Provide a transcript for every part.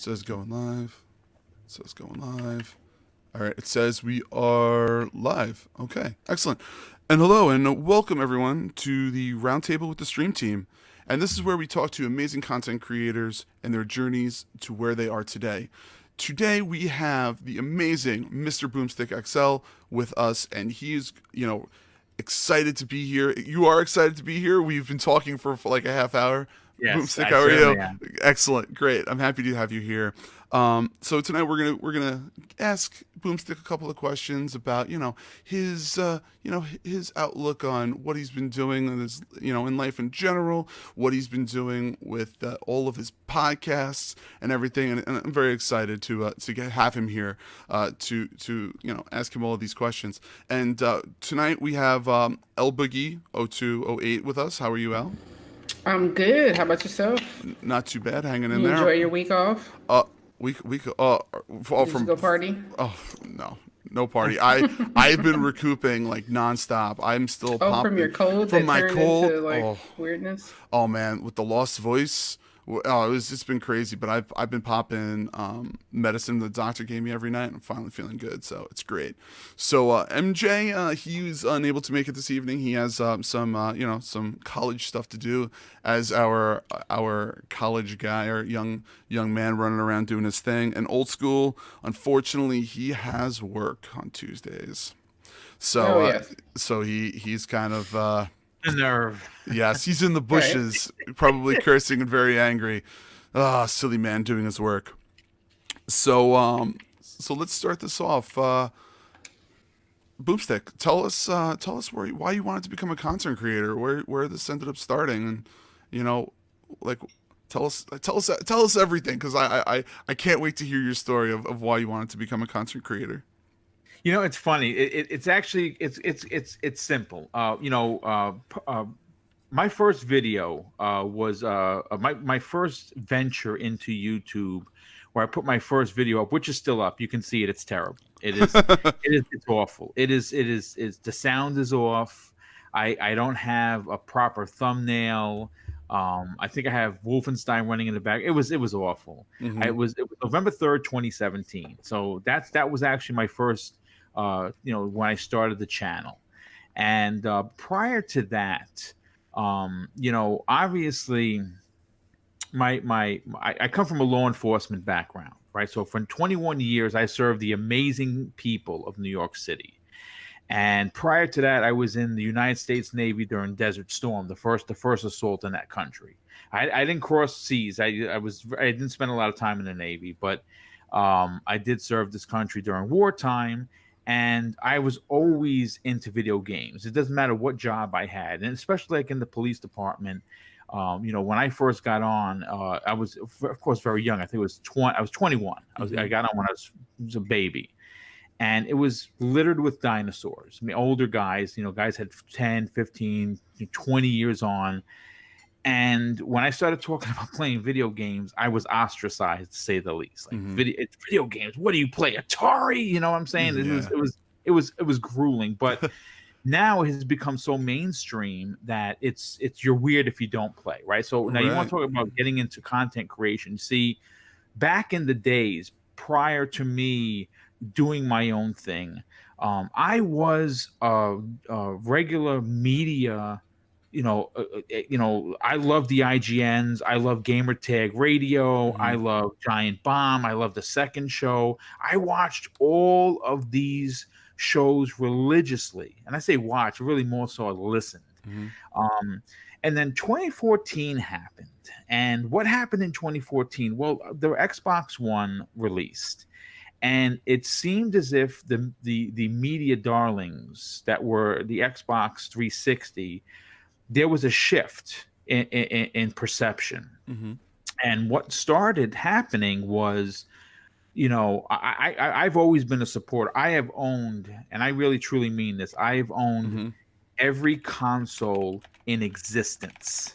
says going live. It says going live. All right, it says we are live. Okay, excellent. And hello and welcome everyone to the Roundtable with the Stream Team. And this is where we talk to amazing content creators and their journeys to where they are today. Today we have the amazing MrBoomstickXL with us, and he's, excited to be here. You are excited to be here. We've been talking for like a half hour. Yes, Boomstick, I how are you? certainly am. Excellent, great. I'm happy to have you here. So tonight we're gonna ask Boomstick a couple of questions about his outlook on what he's been doing in his in life in general, what he's been doing with all of his podcasts and everything. And I'm very excited to have him here to ask him all of these questions. And tonight we have El Boogie 0208 with us. How are you, El? I'm good. How about yourself? Not too bad, hanging in You there. enjoy your week off? We all Did you from go party? oh no party. I've been recouping like nonstop. I'm still Oh, from your popping cold from that my turned cold. into like weirdness? Oh man, with the lost voice. It's been crazy, but I've been popping medicine the doctor gave me every night, and I'm finally feeling good, so it's great. So MJ, he was unable to make it this evening. He has some college stuff to do as our college guy or young man running around doing his thing. And old school, unfortunately, he has work on Tuesdays. So Yes. so he's kind of. The nerve. Yes, he's in the bushes, probably cursing and very angry. Ah, silly man doing his work. So let's start this off. Boomstick, tell us why you wanted to become a content creator, where this ended up starting, and like tell us everything, because I can't wait to hear your story of why you wanted to become a content creator. It's funny. It's actually it's simple. My first video was my first venture into YouTube, where I put my first video up, which is still up. You can see it. It's terrible. It's awful. It's the sound is off. I don't have a proper thumbnail. I think I have Wolfenstein running in the back. It was awful. Mm-hmm. It was November 3rd, 2017. So that was actually my first. When I started the channel, and prior to that, obviously, I come from a law enforcement background, right? So for 21 years, I served the amazing people of New York City. And prior to that, I was in the United States Navy during Desert Storm, the first assault in that country. I didn't cross seas. I didn't spend a lot of time in the Navy, but I did serve this country during wartime. And I was always into video games. It doesn't matter what job I had, and especially like in the police department. When I first got on, I was, of course, very young. I think it was 20. I was 21. I got on when I was a baby, and it was littered with dinosaurs. I mean, older guys. Guys had 10, 15, 20 years on. And when I started talking about playing video games, I was ostracized, to say the least. Like video games, what do you play? Atari? You know what I'm saying? Yeah. It was grueling. But now it has become so mainstream that it's you're weird if you don't play, right? So now you want to talk about getting into content creation. See, back in the days prior to me doing my own thing, I was a regular media. I love the IGNs. I love Gamertag Radio. I love Giant Bomb. I love The Second Show. I watched all of these shows religiously. And I say watch, really more so I listened. And then 2014 happened. And what happened in 2014? Well, the Xbox One released. And it seemed as if the media darlings that were the Xbox 360, there was a shift in perception. And what started happening was, I've always been a supporter. I have owned, and I really truly mean this, I have owned every console in existence,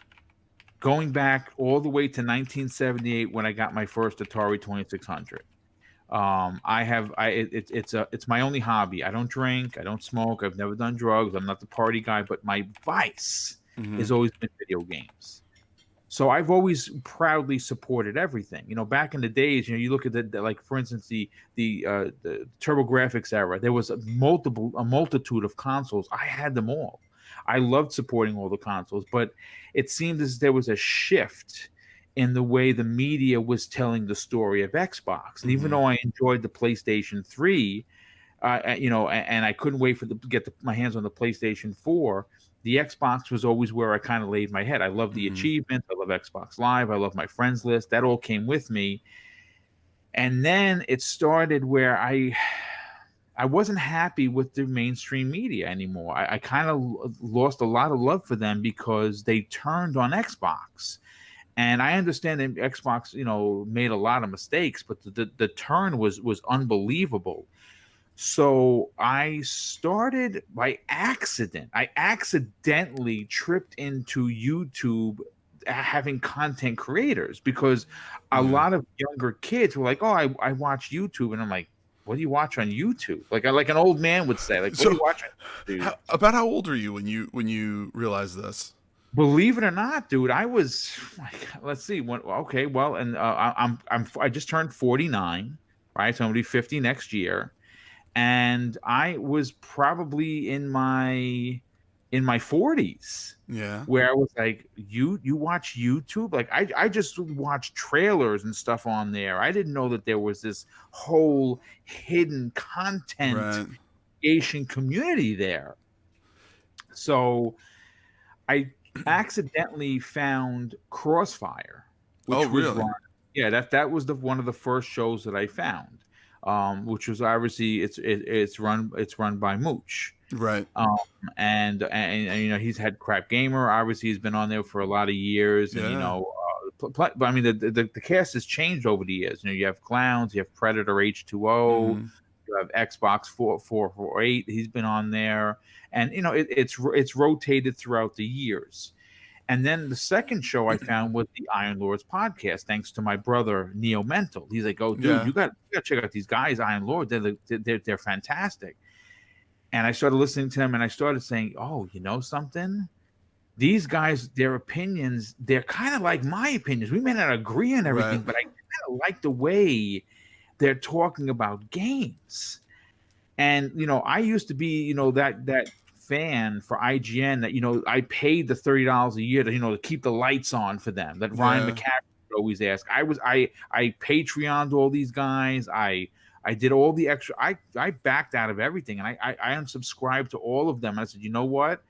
going back all the way to 1978 when I got my first Atari 2600. It's my only hobby. I don't drink, I don't smoke, I've never done drugs, I'm not the party guy, but my vice has always been video games. So I've always proudly supported everything. Back in the days, you look at like for instance the TurboGrafx era. There was a multitude of consoles. I had them all. I loved supporting all the consoles, but it seemed as there was a shift in the way the media was telling the story of Xbox. And even though I enjoyed the PlayStation 3, and I couldn't wait to get my hands on the PlayStation 4. The Xbox was always where I kind of laid my head. I love the achievements. I love Xbox Live. I love my friends list. That all came with me. And then it started where I wasn't happy with the mainstream media anymore. I kind of lost a lot of love for them because they turned on Xbox. And I understand that Xbox, made a lot of mistakes, but the turn was unbelievable. So I started by accident. I accidentally tripped into YouTube having content creators because a lot of younger kids were like, "Oh, I watch YouTube," and I'm like, "What do you watch on YouTube?" Like an old man would say, "Like, what do you watch on YouTube?" About how old are you when you realized this? Believe it or not, dude, I was like, let's see, okay, well, and I just turned 49, right? So I'm gonna be 50 next year. And I was probably in my 40s, where I was like, you watch YouTube? Like I just watched trailers and stuff on there. I didn't know that there was this whole hidden content creation community there. So I accidentally found Crossfire, which was that was one of the first shows that I found. Which was obviously it's run by Mooch, right? And he's had Crap Gamer. Obviously, he's been on there for a lot of years, and but I mean the cast has changed over the years. You have Clowns, you have Predator H2O, you have Xbox 448. He's been on there, and it's rotated throughout the years. And then the second show I found was the Iron Lords podcast, thanks to my brother Neo Mental. He's like, "Oh, dude, you got to check out these guys, Iron Lords. They're fantastic." And I started listening to them, and I started saying, "Oh, you know something? These guys, their opinions, they're kind of like my opinions. We may not agree on everything, but I kind of like the way they're talking about games." And I used to be, that fan for IGN that I paid the $30 a year to keep the lights on for them. That Ryan McCaffrey would always ask. I Patreoned all these guys. I did all the extra. I backed out of everything, and I unsubscribed to all of them. I said, you know what?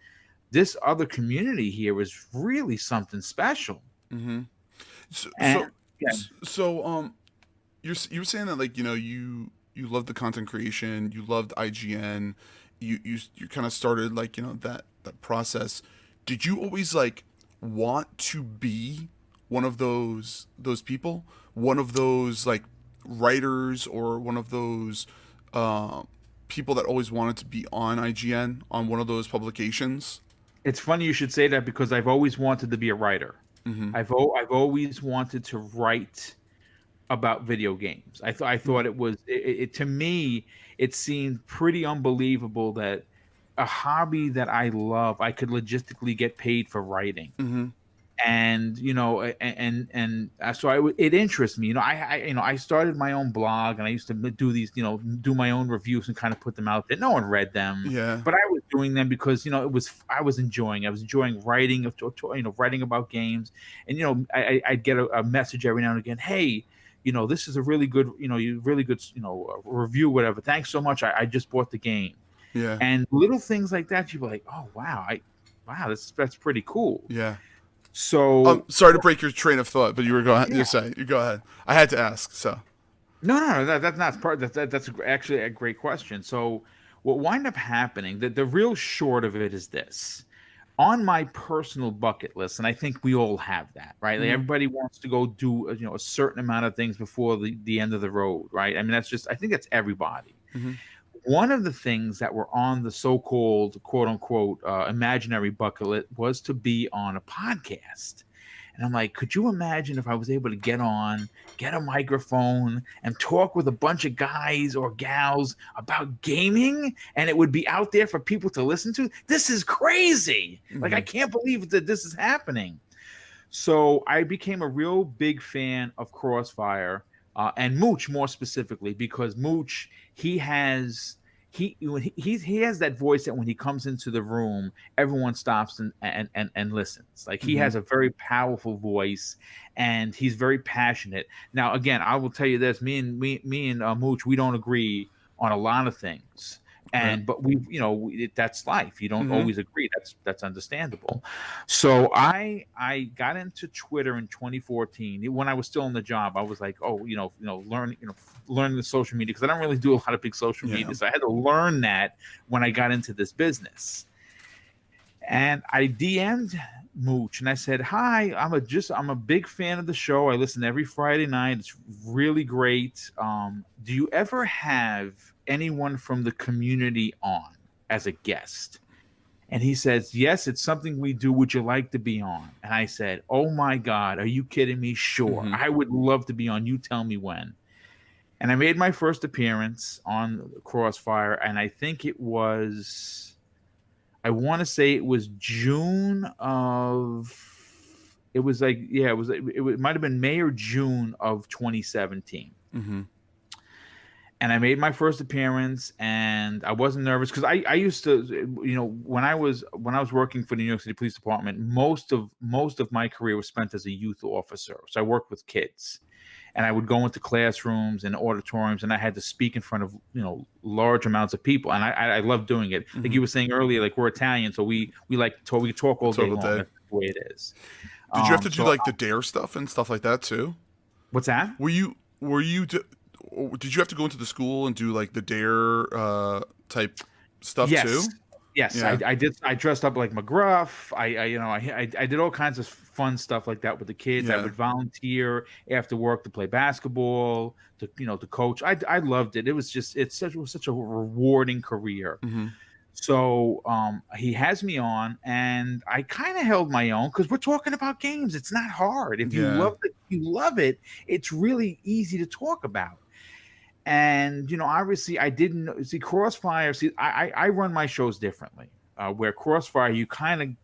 This other community here is really something special. So you were saying that you loved the content creation, you loved IGN. You kind of started that process. Did you always want to be one of those people, one of those writers, or one of those people that always wanted to be on IGN, on one of those publications? It's funny you should say that because I've always wanted to be a writer. I've always wanted to write about video games. I thought it was to me it seemed pretty unbelievable that a hobby that I love I could logistically get paid for writing. And so it interests me. I started my own blog, and I used to do these, do my own reviews and kind of put them out there. No one read them, but I was doing them because I was enjoying writing, writing about games, and I'd get a message every now and again. Hey, this is a really good, review, whatever. Thanks so much. I just bought the game. And little things like that, you're like, oh wow, that's pretty cool. So sorry to break your train of thought, but you were going to say, you go ahead. I had to ask. So no, that's not part. That's actually a great question. So what wound up happening, the real short of it is this. On my personal bucket list, and I think we all have that, right? Like everybody wants to go do a certain amount of things before the end of the road, right? I mean, I think that's everybody. One of the things that were on the so-called quote unquote imaginary bucket list was to be on a podcast. And I'm like, could you imagine if I was able to get a microphone and talk with a bunch of guys or gals about gaming, and it would be out there for people to listen to? This is crazy. Like, I can't believe that this is happening. So I became a real big fan of Crossfire and Mooch more specifically because Mooch he has that voice that when he comes into the room, everyone stops and listens. Like he Mm-hmm. has a very powerful voice and he's very passionate. Now, again, I will tell you this: me and Mooch, we don't agree on a lot of things. Right. But that's life. You don't Mm-hmm. always agree. That's understandable. So I got into Twitter in 2014 when I was still in the job. I was like, oh, learning the social media because I don't really do a lot of big social Yeah. media. So I had to learn that when I got into this business. And I DM'd Mooch and I said, "Hi, I'm a big fan of the show. I listen every Friday night. It's really great. Do you ever have anyone from the community on as a guest?" And he says, "Yes, it's something we do. Would you like to be on?" And I said, "Oh my God, are you kidding me? Sure. Mm-hmm. I would love to be on. You tell me when." And I made my first appearance on Crossfire, and I think I want to say it was June of, it was like, yeah, it might have been May or June of 2017. Mm-hmm. And I made my first appearance, and I wasn't nervous because I used to, when I was working for the New York City Police Department, most of my career was spent as a youth officer. So I worked with kids, and I would go into classrooms and auditoriums, and I had to speak in front of large amounts of people, and I love doing it. Like Mm-hmm. you were saying earlier, like we're Italian, so we like talk, we talk all day Total long. day. That's the way it is. Did you have to do So like the dare stuff and stuff like that too? what's that? Did you have to go into the school and do like the dare type stuff Yes. too? Yes, Yeah. I did. I dressed up like McGruff. I did all kinds of fun stuff like that with the kids. I Yeah. would volunteer after work to play basketball, to coach. I loved it. It was such a rewarding career. Mm-hmm. So he has me on, and I kind of held my own because we're talking about games. It's not hard. If you Yeah. love it, you love it. It's really easy to talk about. And obviously, I didn't see Crossfire. See, I run my shows differently. Where Crossfire, you kind of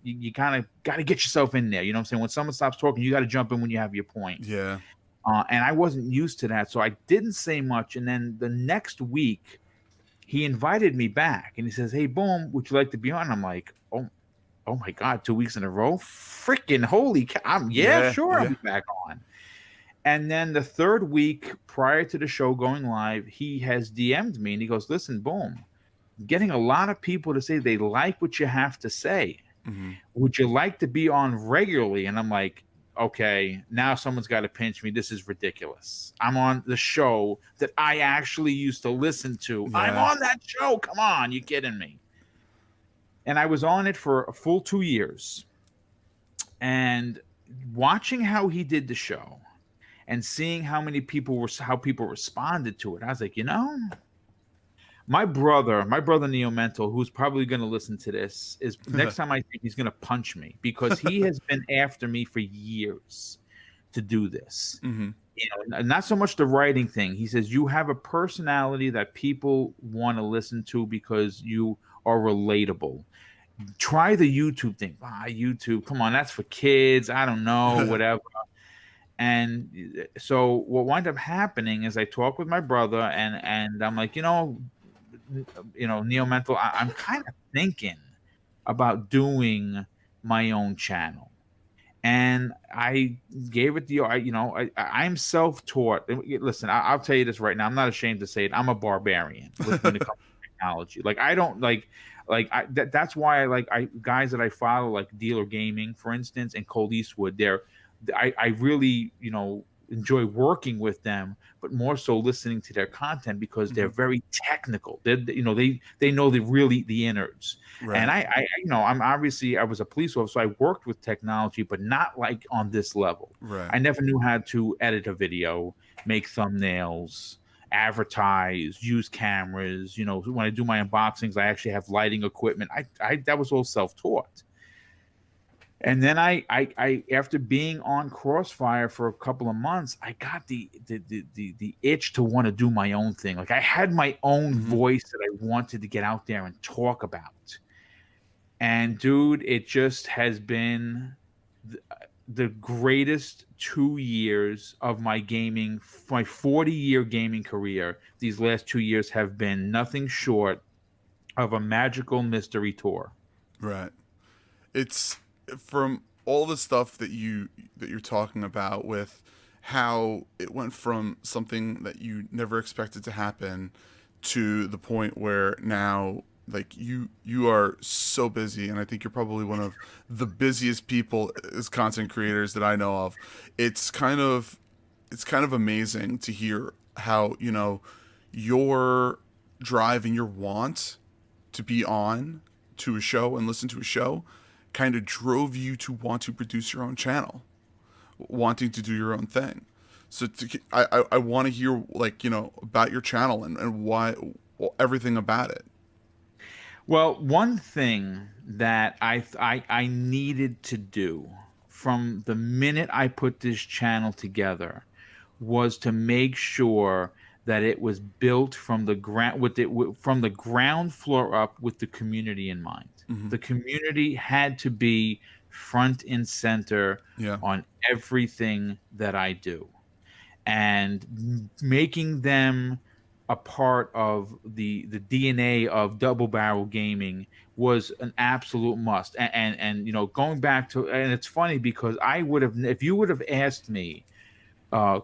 got to get yourself in there. You know what I'm saying? When someone stops talking, you got to jump in when you have your point. Yeah. And I wasn't used to that, so I didn't say much. And then the next week, he invited me back, and he says, "Hey, Boom, would you like to be on?" I'm like, "Oh my God, 2 weeks in a row! Freaking holy cow! Yeah, Yeah. sure, I'll Yeah. be back on." And then the third week prior to the show going live, he has DM'd me and he goes, "Listen, Boom, getting a lot of people to say they like what you have to say. Mm-hmm. Would you like to be on regularly?" And I'm like, okay, now someone's got to pinch me. This is ridiculous. I'm on the show that I actually used to listen to. I'm Yeah. on that show. Come on, you kidding me? And I was on it for a full 2 years. And watching how he did the show and seeing how people responded to it, I was like, my brother Neo Mental, who's probably going to listen to this, is next time I think he's going to punch me because he has been after me for years to do this. Mm-hmm. Not so much the writing thing. He says you have a personality that people want to listen to because you are relatable. Try the YouTube thing. YouTube, come on, that's for kids. I don't know, whatever. And so what wound up happening is I talked with my brother, and I'm like, Neo Mental, I'm kind of thinking about doing my own channel. And I gave it I'm self-taught. Listen, I'll tell you this right now. I'm not ashamed to say it. I'm a barbarian when it comes to technology. Like I don't that's why guys that I follow, like Dealer Gaming, for instance, and Cold Eastwood. I really enjoy working with them, but more so listening to their content because they're very technical. They know the innards. Right. And I was a police officer, so I worked with technology, but not like on this level. Right. I never knew how to edit a video, make thumbnails, advertise, use cameras. When I do my unboxings, I actually have lighting equipment. I that was all self-taught. And then I after being on Crossfire for a couple of months, I got the itch to want to do my own thing. Like I had my own voice that I wanted to get out there and talk about. And dude, it just has been the greatest 2 years of my 40-year gaming career. These last 2 years have been nothing short of a magical mystery tour. Right. It's from all the stuff that you're talking about with how it went from something that you never expected to happen to the point where now like you are so busy, and I think you're probably one of the busiest people as content creators that I know of. It's kind of it's kind of amazing to hear how, your drive and your want to be on to a show and listen to a show kind of drove you to want to produce your own channel, wanting to do your own thing. So I want to hear about your channel and why, well, everything about it. Well, one thing that I needed to do from the minute I put this channel together was to make sure that it was built from the ground from the ground floor up with the community in mind. Hmm. The community had to be front and center Yeah. on everything that I do, and making them a part of the DNA of Double Barrel Gaming was an absolute must. And going back to, and it's funny because I would have, if you would have asked me,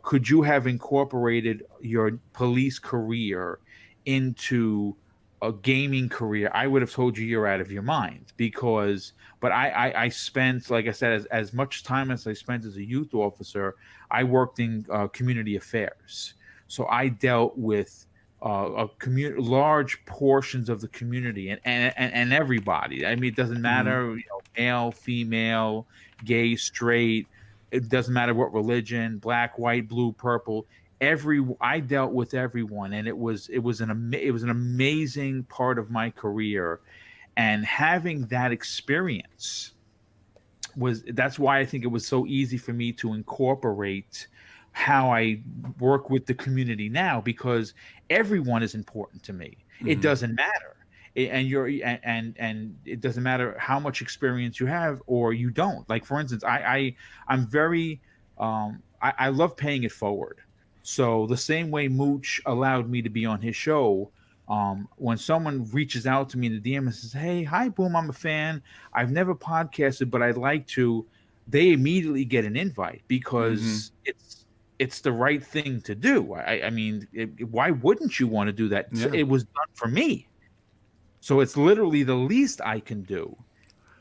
could you have incorporated your police career into a gaming career? I would have told you you're out of your mind, because, but I spent, like I said, as much time as I spent as a youth officer, I worked in community affairs. So I dealt with large portions of the community, and everybody. I mean, it doesn't Hmm. matter, male, female, gay, straight. It doesn't matter what religion, black, white, blue, purple. I dealt with everyone, and it was an amazing part of my career. And having that experience that's why I think it was so easy for me to incorporate how I work with the community now, because everyone is important to me. It Hmm. doesn't matter. And it doesn't matter how much experience you have or you don't. Like, for instance, I'm very I love paying it forward. So the same way Mooch allowed me to be on his show, when someone reaches out to me in the DM and says, "Hey, hi, Boom, I'm a fan. I've never podcasted, but I'd like to," they immediately get an invite, Hmm. because it's the right thing to do. I mean, why wouldn't you want to do that? Yeah. It was done for me, so it's literally the least I can do.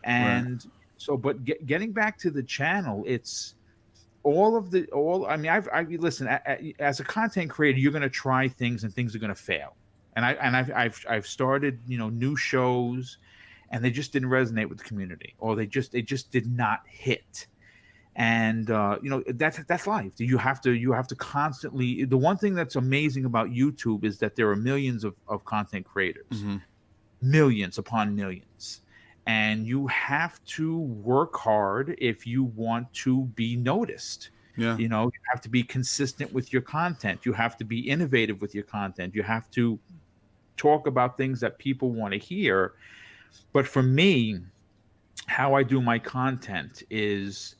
Right. And so, but getting back to the channel, it's all of the all. I mean, I listen, as a content creator, you're going to try things and things are going to fail. And I've started new shows, and they just didn't resonate with the community, or they just did not hit. And that's life. You have to constantly. The one thing that's amazing about YouTube is that there are millions of content creators, Hmm. millions upon millions, and you have to work hard if you want to be noticed. Yeah. You have to be consistent with your content. You have to be innovative with your content. You have to talk about things that people want to hear. But for me, how I do my content is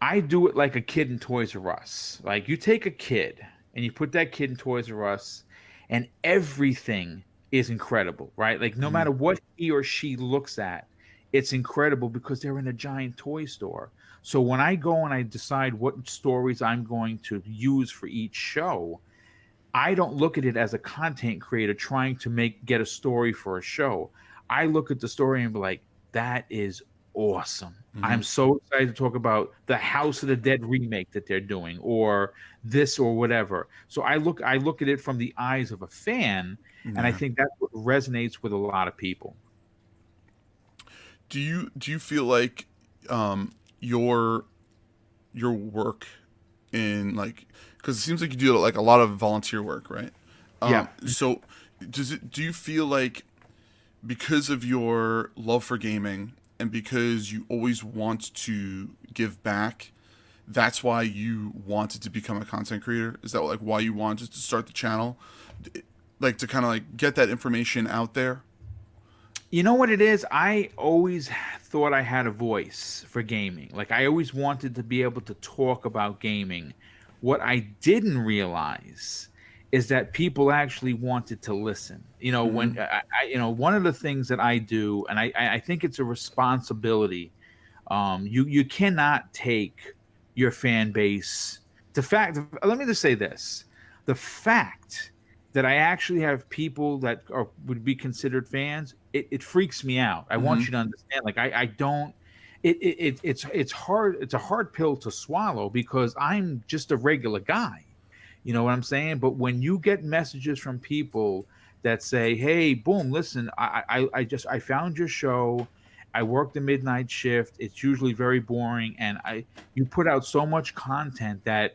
I do it like a kid in Toys R Us. Like, you take a kid and you put that kid in Toys R Us, and everything is incredible, right? Like, no Hmm. matter what he or she looks at, it's incredible because they're in a giant toy store. So when I go and I decide what stories I'm going to use for each show, I don't look at it as a content creator trying to get a story for a show. I look at the story and be like, that is awesome. Hmm. I'm so excited to talk about the House of the Dead remake that they're doing, or this, or whatever. So I look at it from the eyes of a fan, and I Yeah. think that's what resonates with a lot of people. Do you feel like um your your work in, like, because it seems like you do like a lot of volunteer work, right? Yeah. So do you feel like, because of your love for gaming and because you always want to give back, that's why you wanted to become a content creator? Is that like why you wanted to start the channel, like to kind of like get that information out there? You know what it is? I always thought I had a voice for gaming. Like I always wanted to be able to talk about gaming. What I didn't realize is that people actually wanted to listen. You know, when Mm-hmm. one of the things that I do, and I think it's a responsibility. You cannot take your fan base. The fact, let me just say this: the fact that I actually have people that would be considered fans, it freaks me out. I Mm-hmm. want you to understand. Like I don't. It's hard. It's a hard pill to swallow because I'm just a regular guy. You know what I'm saying? But when you get messages from people that say, "Hey, boom, listen, I found your show. I work the midnight shift. It's usually very boring, and I you put out so much content that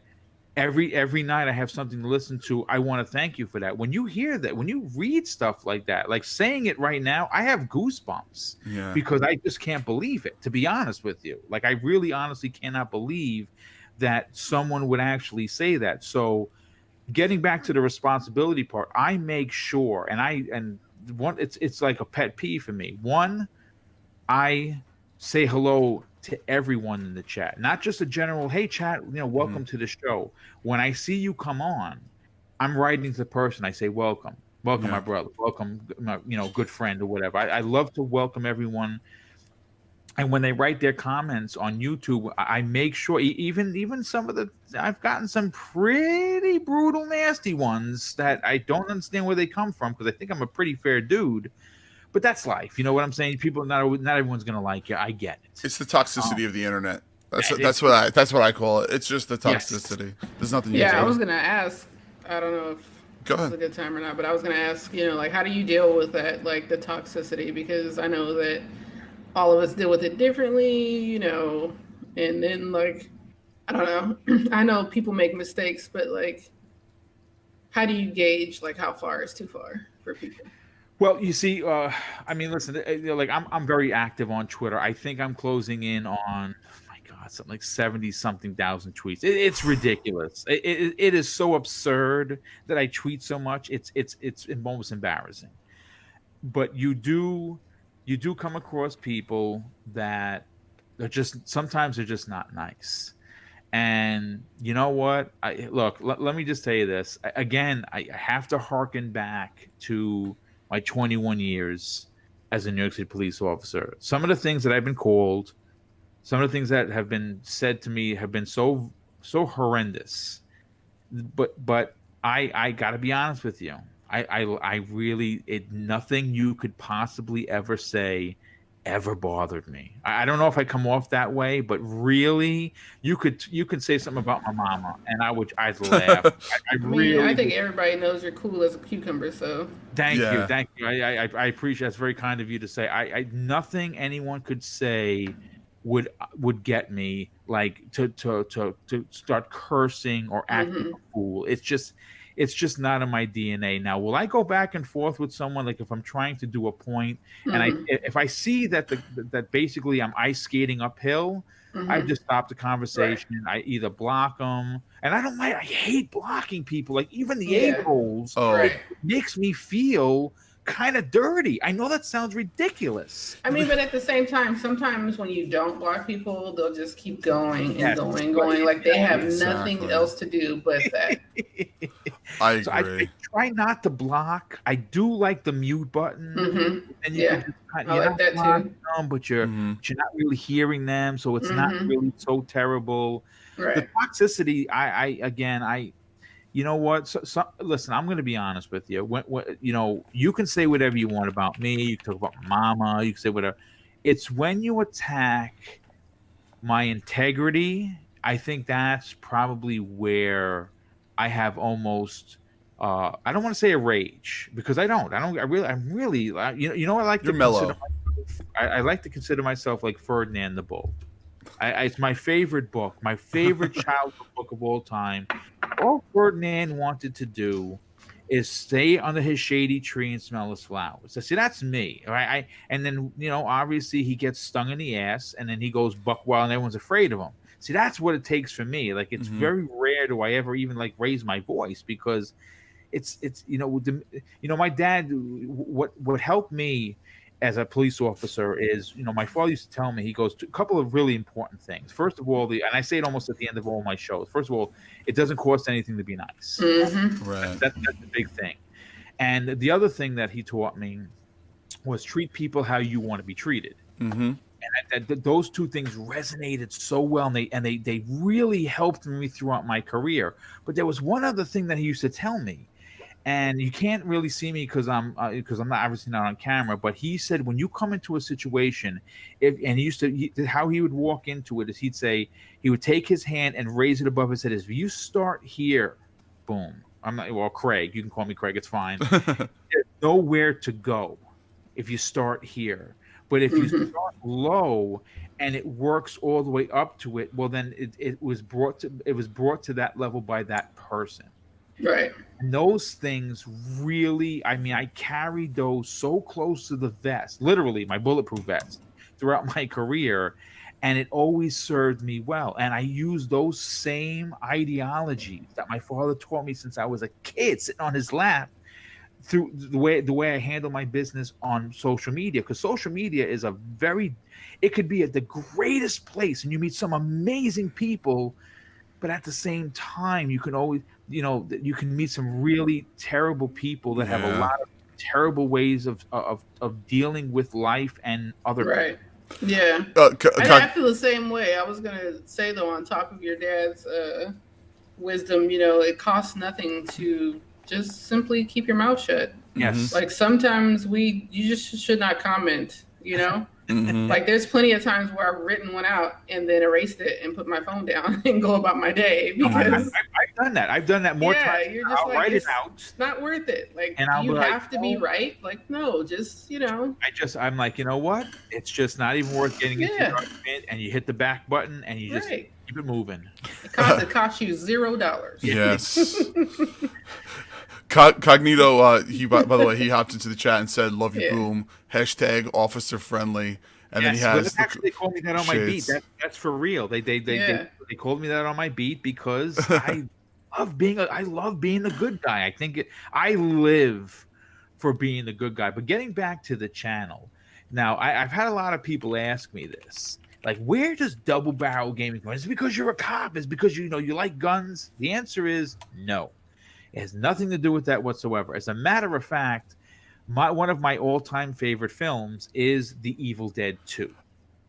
every night I have something to listen to. I want to thank you for that." When you hear that, when you read stuff like that, like saying it right now, I have goosebumps Yeah. because I just can't believe it. To be honest with you, like I really honestly cannot believe that someone would actually say that. So getting back to the responsibility part, I make sure, and one, it's like a pet peeve for me. One, I say hello to everyone in the chat, not just a general, hey chat, Mm-hmm. welcome to the show. When I see you come on, I'm writing to the person. I say, welcome, Yeah. my brother, welcome, my, good friend or whatever. I love to welcome everyone. And when they write their comments on YouTube, I make sure, even some of the, I've gotten some pretty brutal, nasty ones that I don't understand where they come from because I think I'm a pretty fair dude, but that's life. You know what I'm saying? People, not everyone's gonna like you. I get it. It's the Um, toxicity of the internet. it's That's what I call it. It's just the yes, toxicity. There's nothing you can Yeah, I do. was gonna ask. I don't know if Go this is ahead. a good time or not, but I was gonna ask. Like, how do you deal with that, like the toxicity? Because I know that all of us deal with it differently. And then like, I don't know. I know people make mistakes, but like, how do you gauge like how far is too far for people? well, you see, I mean, listen, like I'm very active on Twitter. I think I'm closing in on, oh my God, something like 70 something thousand tweets. It's ridiculous. It is so absurd that I tweet so much. It's almost embarrassing. But you do come across people that are just sometimes they're just not nice. And you know what? Let me just tell you this. Again, I have to harken back to my 21 years as a New York City police officer. Some of the things that I've been called, some of the things that have been said to me have been so horrendous. But I got to be honest with you. I really nothing you could possibly ever say ever bothered me. I don't know if I come off that way, but really, you could say something about my mama, and I'd laugh. I I mean, I really think would. everybody knows you're cool as a cucumber, so Thank you, Yeah. thank you. I appreciate. That's very kind of you to say. I nothing anyone could say would get me like to start cursing or acting a fool. It's just not in my DNA. Now, will I go back and forth with someone like if I'm trying to do a point and if I see that that basically I'm ice skating uphill, I just stop the right. conversation. I either block them, and I don't like. I hate blocking people. Like even the a Yeah. holes, Oh, Right. it makes me feel kind of dirty. I know that sounds ridiculous. I mean, but at the same time, sometimes when you don't block people, they'll just keep going and Yes, going, but going, like they have nothing exactly. else to do but that. I so I agree. try not to block. I do like the mute button, and you can Yeah, just I you're like not that too. blocking them, but you're Mm-hmm. but you're not really hearing them, so it's not Mm-hmm. really so terrible. The Right. toxicity, I again, you know what? Listen, I'm going to be honest with you. When you can say whatever you want about me. You can talk about my mama. You can say whatever. It's when you attack my integrity. I think that's probably where I have almost. I don't want to say a rage because I don't. I don't. I'm really. I like You're to consider mellow. myself. I like to consider myself like Ferdinand the Bull. It's my favorite book, my favorite childhood book of all time. All Ferdinand wanted to do is stay under his shady tree and smell his flowers. I see, that's me. All right. And then obviously he gets stung in the ass, and then he goes buck wild, and everyone's afraid of him. See, that's what it takes for me. Like it's Mm-hmm. very rare do I ever even like raise my voice because it's my dad. What helped me as a police officer is, my father used to tell me, he goes to a couple of really important things. First of all, and I say it almost at the end of all my shows. First of all, it doesn't cost anything to be nice. Mm-hmm. Right. That's a big thing. And the other thing that he taught me was treat people how you want to be treated. Mm-hmm. And those two things resonated so well, and they really helped me throughout my career. But there was one other thing that he used to tell me, and you can't really see me because I'm not obviously not on camera. But he said when you come into a situation, how he would walk into it is he would take his hand and raise it above his head. If you start here, boom. Craig. You can call me Craig. It's fine. There's nowhere to go if you start here. But if you start low and it works all the way up to it, well, then it was brought to that level by that person. Right. And those things really, I carried those so close to the vest, literally my bulletproof vest, throughout my career, and it always served me well. And I used those same ideologies that my father taught me since I was a kid, sitting on his lap, through the way I handle my business on social media, because social media is it could be at the greatest place and you meet some amazing people, but at the same time you can always, you can meet some really terrible people that have a lot of terrible ways of dealing with life and other right. People. Yeah. I feel the same way. I was gonna say though, on top of your dad's wisdom, it costs nothing to just simply keep your mouth shut. Yes. Like sometimes you just should not comment, Mm-hmm. Like there's plenty of times where I've written one out and then erased it and put my phone down and go about my day because I've done that. I've done that more times. You're just I'll write it out. It's not worth it. Like and you have to be right. Like no, just I'm like, you know what? It's just not even worth getting into the argument, and you hit the back button and you just keep it moving. It costs you $0. Yes. Cognito, he by the way, he hopped into the chat and said, "Love you, boom." # officer friendly, and then he has. They called me that on my beat. That's for real. They called me that on my beat because I love being the good guy. I live for being the good guy. But getting back to the channel, now I've had a lot of people ask me this. Like, where does Double Barrel Gaming come? Is it because you're a cop? Is it because you like guns? The answer is no. It has nothing to do with that whatsoever. As a matter of fact, one of my all-time favorite films is The Evil Dead 2.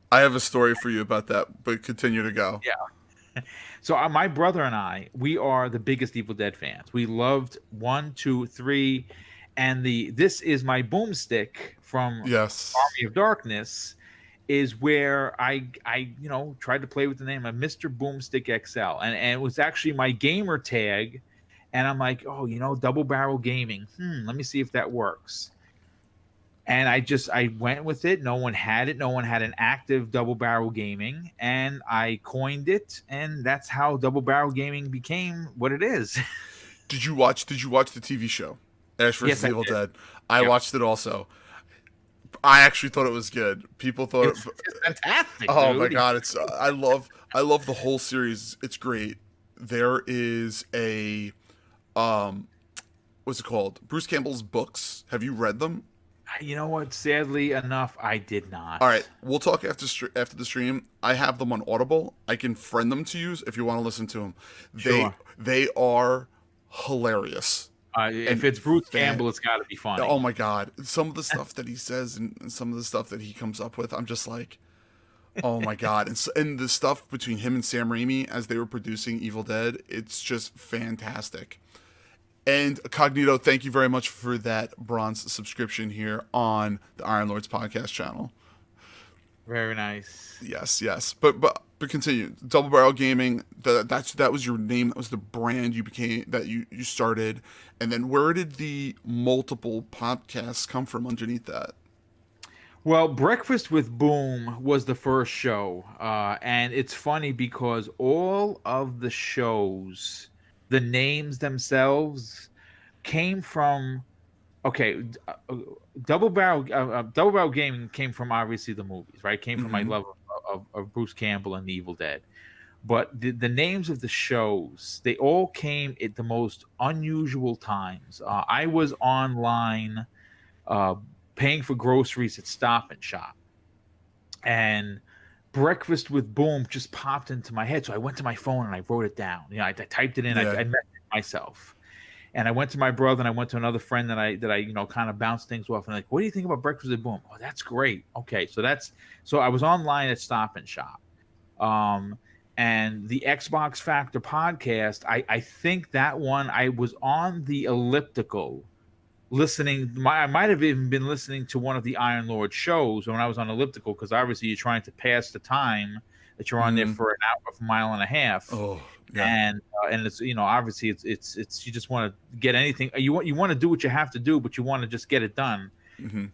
I have a story for you about that, but continue to go. Yeah. So my brother and I, we are the biggest Evil Dead fans. We loved 1, 2, 3, and This Is My Boomstick from Army of Darkness is where I tried to play with the name of MrBoomstickXL, and it was actually my gamer tag. And I'm like, Double Barrel Gaming. Let me see if that works. And I went with it. No one had it. No one had an active Double Barrel Gaming. And I coined it. And that's how Double Barrel Gaming became what it is. Did you watch the TV show, Ash vs. Evil Dead? I watched it also. I actually thought it was good. People thought it's fantastic. Oh dude. my god, it's I love the whole series. It's great. There is a what's it called? Bruce Campbell's books. Have you read them? You know what? Sadly enough, I did not. All right, we'll talk after the stream. I have them on Audible. I can friend them to you if you want to listen to them. They are hilarious. If it's Bruce Campbell, it's got to be funny. Oh my god, some of the stuff that he says and some of the stuff that he comes up with, I'm just like, oh my god. And the stuff between him and Sam Raimi as they were producing Evil Dead, it's just fantastic. And Cognito, thank you very much for that bronze subscription here on the Iron Lords podcast channel. Very nice. Yes. But continue. Double Barrel Gaming, that was your name, that was the brand you started. And then where did the multiple podcasts come from underneath that? Well, Breakfast with Boom was the first show. And it's funny because all of the shows, the names themselves came from Double Barrel Gaming came from obviously the movies, right? Came from my love of Bruce Campbell and the Evil Dead. But the names of the shows, they all came at the most unusual times. I was online paying for groceries at Stop and Shop, and Breakfast with Boom just popped into my head. So I went to my phone and I wrote it down. I typed it in. Yeah. I met myself, and I went to my brother and I went to another friend that I kind of bounced things off. And like, what do you think about Breakfast with Boom? Oh, that's great. Okay, so I was online at Stop and Shop, and the Xbox Factor podcast. I think that one I was on the elliptical listening. I might have even been listening to one of the Iron Lord shows when I was on elliptical, because obviously you're trying to pass the time that you're on there for an hour, for a mile and a half. Oh, yeah. And it's obviously it's you just want to get anything you want to do what you have to do, but you want to just get it done. Mm-hmm.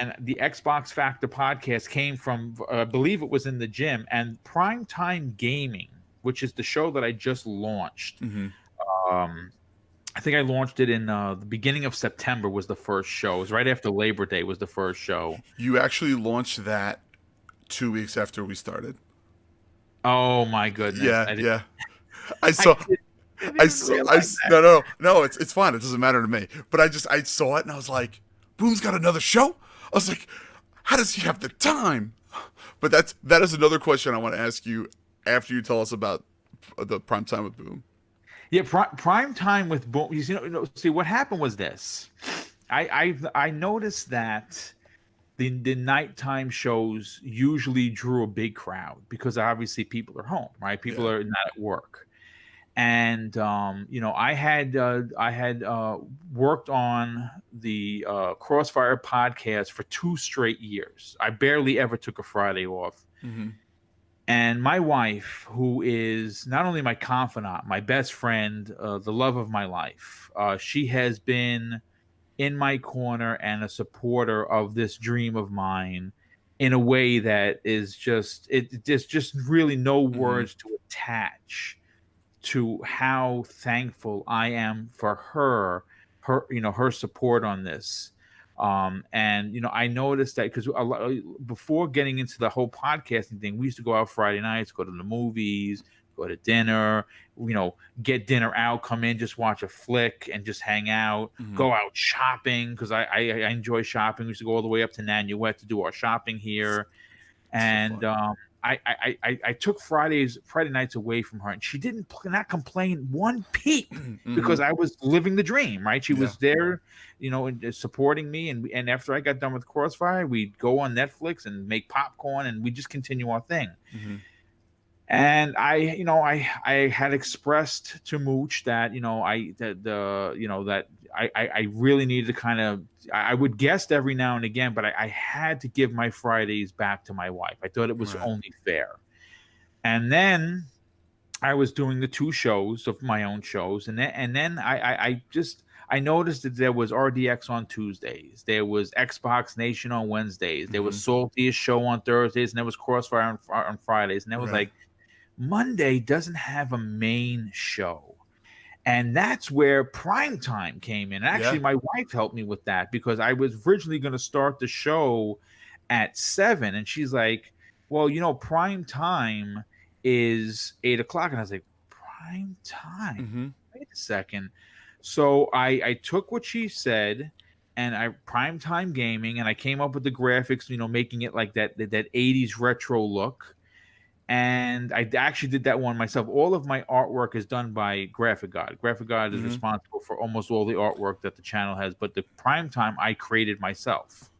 And the Xbox Factor podcast came from, I believe it was in the gym, and Primetime Gaming, which is the show that I just launched. I think I launched it in the beginning of September was the first show. It was right after Labor Day was the first show. You actually launched that 2 weeks after we started. Oh my goodness. Yeah. I saw no, it's fine. It doesn't matter to me. But I saw it and I was like, Boom's got another show? I was like, how does he have the time? But that is another question I want to ask you after you tell us about the Primetime with Boom. Yeah, prime time with Boom. See, what happened was this. I noticed that the nighttime shows usually drew a big crowd because obviously people are home, right? People are not at work, and I had worked on the Crossfire podcast for 2 straight years. I barely ever took a Friday off. Mm-hmm. And my wife, who is not only my confidant, my best friend, the love of my life, she has been in my corner and a supporter of this dream of mine in a way that is there's just really no words to attach to how thankful I am for her support on this. And I noticed that because before getting into the whole podcasting thing, we used to go out Friday nights, go to the movies, go to dinner, get dinner out, come in, just watch a flick and just hang out, go out shopping, because I enjoy shopping. We used to go all the way up to Nanuet to do our shopping here. And I took Friday nights away from her, and she did not complain one peep because I was living the dream, right? She was there, supporting me, and after I got done with Crossfire, we'd go on Netflix and make popcorn, and we just continue our thing. And I had expressed to Mooch that I really needed to kind of, I would guest every now and again, but I had to give my Fridays back to my wife. I thought it was only fair. And then I was doing the 2 shows of my own shows, and then I noticed that there was RDX on Tuesdays, there was Xbox Nation on Wednesdays, there was Saltiest Show on Thursdays, and there was Crossfire on Fridays, and that was like, Monday doesn't have a main show. And that's where Primetime came in. Actually, my wife helped me with that, because I was originally going to start the show at 7, and she's like, well, Primetime is 8:00. And I was like, Primetime? Wait a second. So I took what she said, and I Primetime Gaming, and I came up with the graphics, making it like that 80s retro look. And I actually did that one myself. All of my artwork is done by Graphic God. Graphic God is responsible for almost all the artwork that the channel has, but the Primetime I created myself.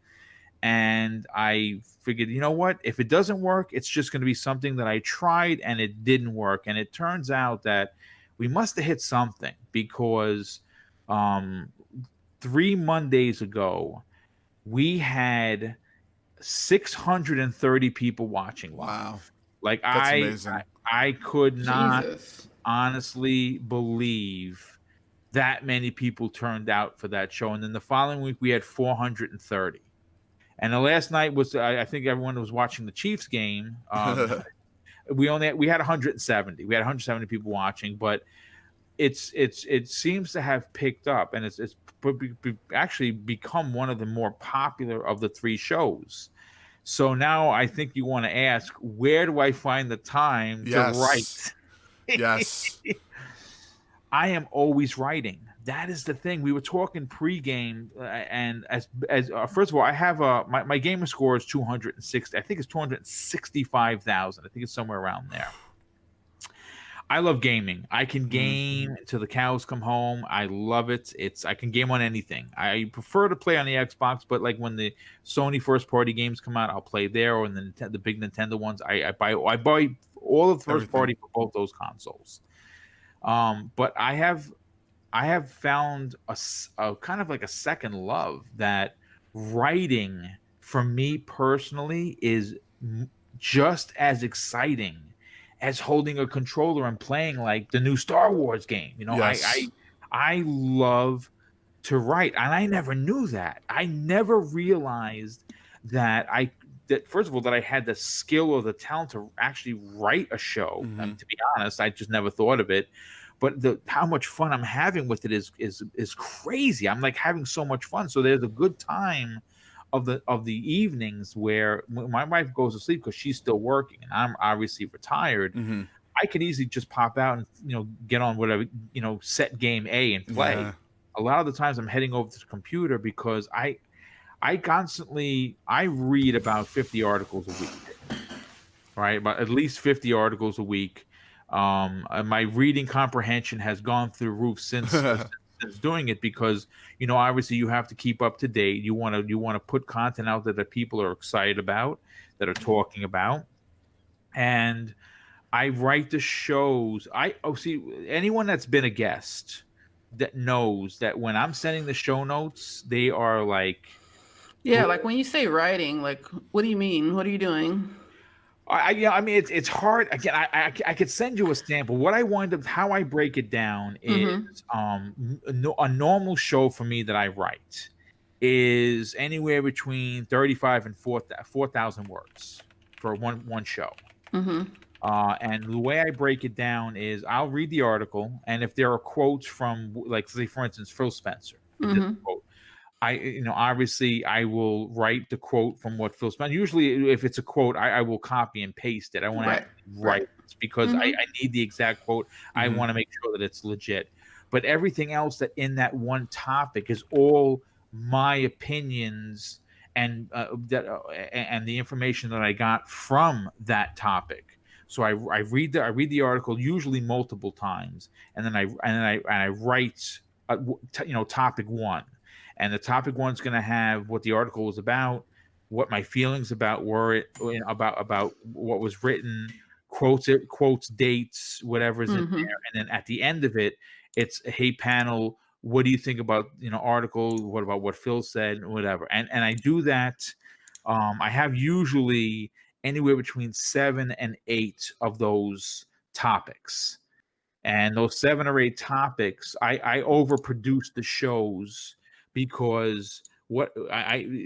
And I figured, you know what? If it doesn't work, it's just going to be something that I tried and it didn't work. And it turns out that we must have hit something, because 3 Mondays ago, we had 630 people watching. Wow. Like, That's amazing. I could not honestly believe that many people turned out for that show. And then the following week we had 430. And the last night was, I think everyone was watching the Chiefs game. We had 170. We had 170 people watching, but it seems to have picked up, and it's actually become one of the more popular of the 3 shows. So now I think you want to ask, where do I find the time to write? Yes. I am always writing. that is the thing. We were talking pregame, and as first of all, I have my gamer score is 260. I think it's 265,000. I think it's somewhere around there. I love gaming. I can game until the cows come home. I love it. I can game on anything. I prefer to play on the Xbox, but like when the Sony first party games come out, I'll play there, or the big Nintendo ones. I buy all of the first party for both those consoles. But I have found a kind of like a second love that writing for me personally is just as exciting as holding a controller and playing like the new Star Wars game. Yes. I love to write, and I never knew that. I never realized that first of all that I had the skill or the talent to actually write a show. To be honest, I just never thought of it. But how much fun I'm having with it is crazy. I'm like having so much fun. So there's a good time of the evenings where my wife goes to sleep because she's still working and I'm obviously retired. I could easily just pop out and get on whatever set game A and play. Yeah. A lot of the times I'm heading over to the computer because I read about 50 articles a week, right? About at least 50 articles a week. My reading comprehension has gone through the roof since doing it because obviously you have to keep up to date. You want to put content out there that people are excited about, that are talking about, and I write the shows. See, anyone that's been a guest that knows that when I'm sending the show notes, they are like, yeah, like when you say writing, like what do you mean? What are you doing? I mean, it's hard. Again, I could send you a sample. What I wind up, how I break it down is a normal show for me that I write is anywhere between 35 and 4,000 words for one show. And the way I break it down is I'll read the article, and if there are quotes from, like, say, for instance, Phil Spencer, quote, obviously I will write the quote from what Phil Spencer. Usually, if it's a quote, I will copy and paste it. I want to write it because I need the exact quote. I want to make sure that it's legit. But everything else that in that one topic is all my opinions and the information that I got from that topic. So I read the article usually multiple times, and then I write topic one. And the topic one's going to have what the article was about, what my feelings about about what was written, quotes, dates, whatever's in there, and then at the end of it, it's hey panel, what do you think about article? What about what Phil said, whatever. And I do that. I have usually anywhere between 7 and 8 of those topics, and those 7 or 8 topics, I overproduce the shows. Because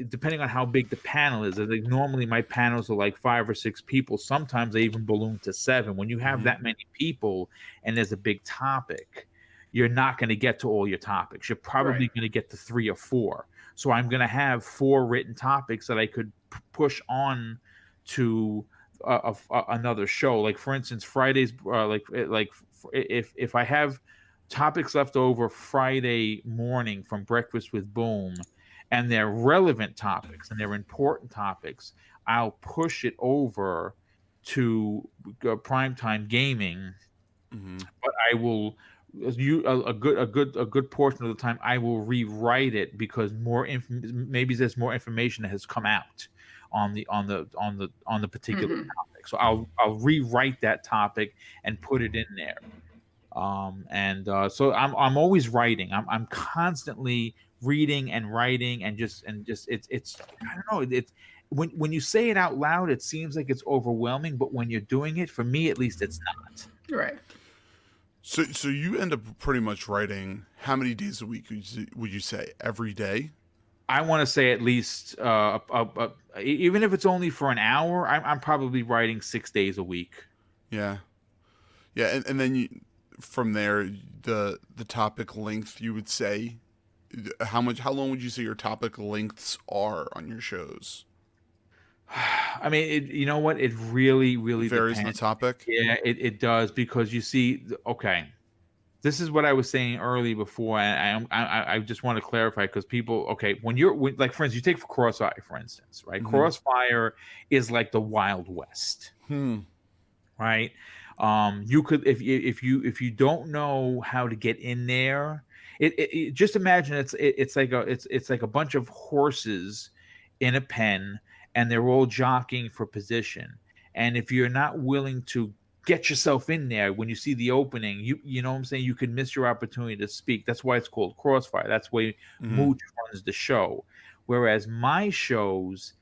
depending on how big the panel is, like normally my panels are like 5 or 6 people. Sometimes they even balloon to 7. When you have that many people and there's a big topic, you're not going to get to all your topics. You're probably going to get to 3 or 4. So I'm going to have 4 written topics that I could push on to another show. Like for instance, Fridays, if I have topics left over Friday morning from Breakfast with Boom, and they're relevant topics and they're important topics, I'll push it over to Primetime Gaming. But I will a good portion of the time I will rewrite it because maybe there's more information that has come out on the particular topic. So I'll rewrite that topic and put it in there. So I'm always writing. I'm constantly reading and writing and just it's I don't know, it's when you say it out loud it seems like it's overwhelming, but when you're doing it, for me at least, it's not. Right. So you end up pretty much writing how many days a week would you say? Every day? I want to say at least even if it's only for an hour, I'm probably writing 6 days a week. Yeah, and then from there, the topic length, you would say, how long would you say your topic lengths are on your shows? I mean, you know what? It really varies depends. on the topic. Yeah, it does, because you see, okay, this is what I was saying early before, and I just want to clarify because people, okay, when, like, for instance, you take for Crossfire, for instance, right? Mm-hmm. Crossfire is like the Wild West, Hmm. right? You could, if you don't know how to get in there, just imagine it's like a bunch of horses in a pen, and they're all jockeying for position. And if you're not willing to get yourself in there when you see the opening, you know what I'm saying, you could miss your opportunity to speak. That's why it's called Crossfire. That's why Mm-hmm. Mooch runs the show. Whereas my shows,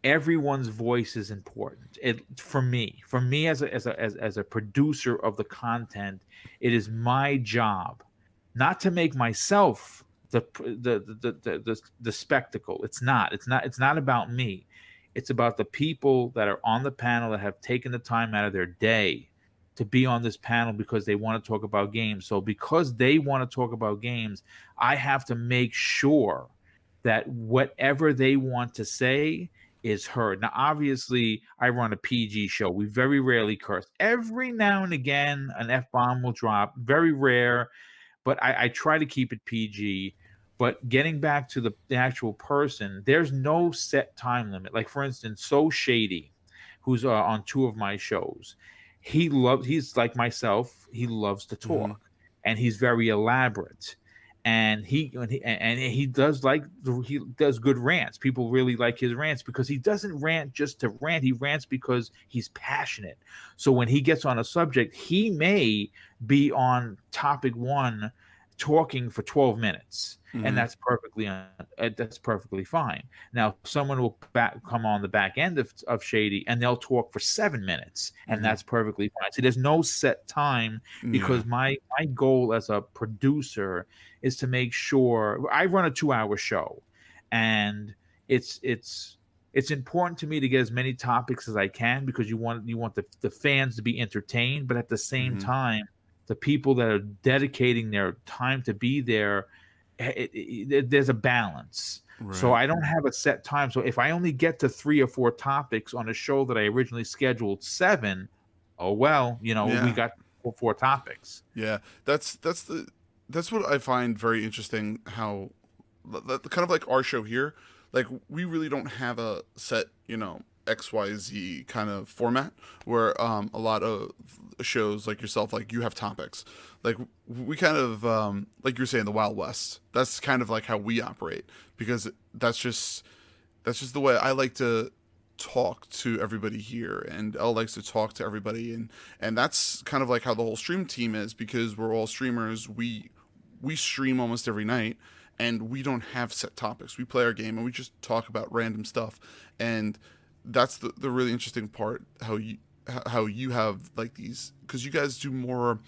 everyone's voice is important. For me as a producer of the content, it is my job not to make myself the spectacle. It's not about me. It's about the people that are on the panel that have taken the time out of their day to be on this panel because they want to talk about games. So because they want to talk about games, I have to make sure that whatever they want to say is heard. Now, obviously, I run a PG show. We very rarely curse. Every now and again, an F bomb will drop. Very rare, but I try to keep it PG. But getting back to the actual person, there's no set time limit. Like, for instance, So Shady, who's on two of my shows, he's like myself. He loves to Mm-hmm. talk, and he's very elaborate. And he does good rants. People really like his rants because he doesn't rant just to rant. He rants because he's passionate. So when he gets on a subject, he may be on topic one talking for 12 minutes, and Mm-hmm. that's perfectly fine. Now someone will come on the back end of Shady, and they'll talk for 7 minutes, and Mm-hmm. that's perfectly fine. So there's no set time, Yeah. because my goal as a producer is to make sure I run a 2-hour show, and it's important to me to get as many topics as I can, because you want the fans to be entertained, but at the same Mm-hmm. time, the people that are dedicating their time to be there, there's a balance. So Right. I don't have a set time. So if I only get to 3 or 4 topics on a show that I originally scheduled 7, oh well, we Yeah. got 4 topics. Yeah. That's what I find very interesting. How kind of like our show here, like we really don't have a set, XYZ kind of format where a lot of shows like yourself, like you have topics. Like we kind of like you're saying, the Wild West. That's kind of like how we operate, because that's just the way I like to talk to everybody here, and Elle likes to talk to everybody, and that's kind of like how the whole stream team is, because we're all streamers. We stream almost every night, and we don't have set topics. We play our game and we just talk about random stuff, and that's the really interesting part, how you have like these, because you guys do more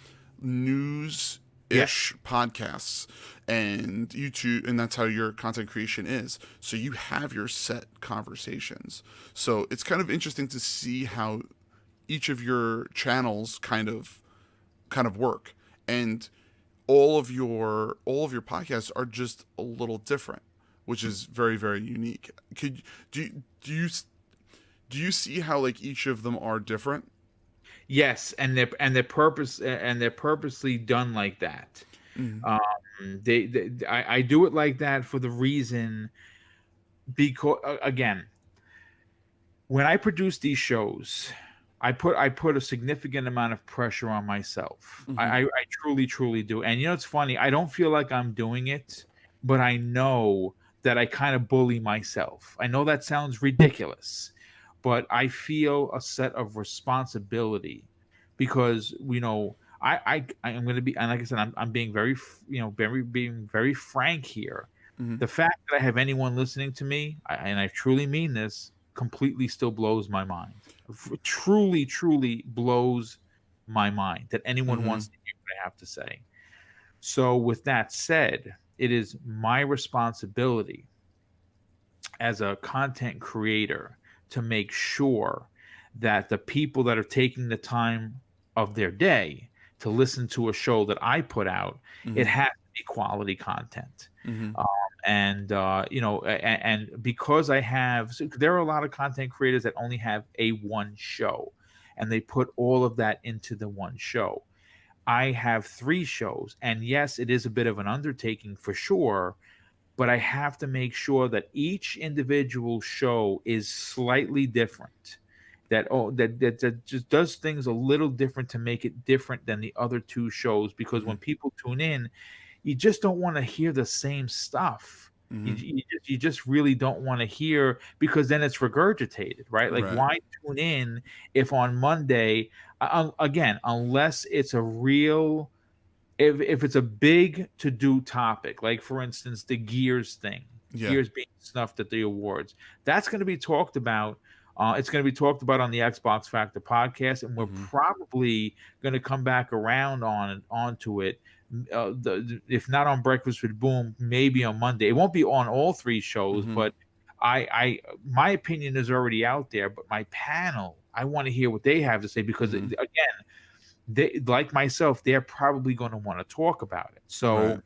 news ish Yes. podcasts and YouTube, and that's how your content creation is. So you have your set conversations. So it's kind of interesting to see how each of your channels kind of work, and all of your podcasts are just a little different, which is very, very unique. Could do you see how like each of them are different? Yes, and they're purposely done like that. Mm-hmm. Um, I do it like that for the reason, because again, when I produce these shows, I put a significant amount of pressure on myself. Mm-hmm. I truly do. And it's funny, I don't feel like I'm doing it, but I know that I kind of bully myself. I know that sounds ridiculous, but I feel a set of responsibility, because I am going to be, and like I said, I'm being being very frank here. Mm-hmm. The fact that I have anyone listening to me, and I truly mean this, completely still blows my mind. Truly blows my mind that anyone Mm-hmm. wants to hear what I have to say. So, with that said, it is my responsibility as a content creator to make sure that the people that are taking the time of their day to listen to a show that I put out, it Mm-hmm. has to be quality content. Mm-hmm. And because there are a lot of content creators that only have a one show, and they put all of that into the one show. I have 3 shows, and yes, it is a bit of an undertaking for sure, but I have to make sure that each individual show is slightly different. That just does things a little different to make it different than the other 2 shows, because Mm-hmm. when people tune in, you just don't want to hear the same stuff. Mm-hmm. You just really don't want to hear, because then it's regurgitated, right? Like, Right. why tune in if on Monday, again, unless it's a real, if it's a big to do topic, like for instance the Gears thing, Yeah. Gears being snuffed at the awards, that's going to be talked about. It's going to be talked about on the Xbox Factor podcast, and we're Mm-hmm. probably going to come back around onto it. If not on Breakfast with Boom, maybe on Monday. It won't be on all 3 shows, Mm-hmm. but my opinion is already out there. But my panel, I want to hear what they have to say, because Mm-hmm. again, they, like myself, they're probably going to want to talk about it. Right. So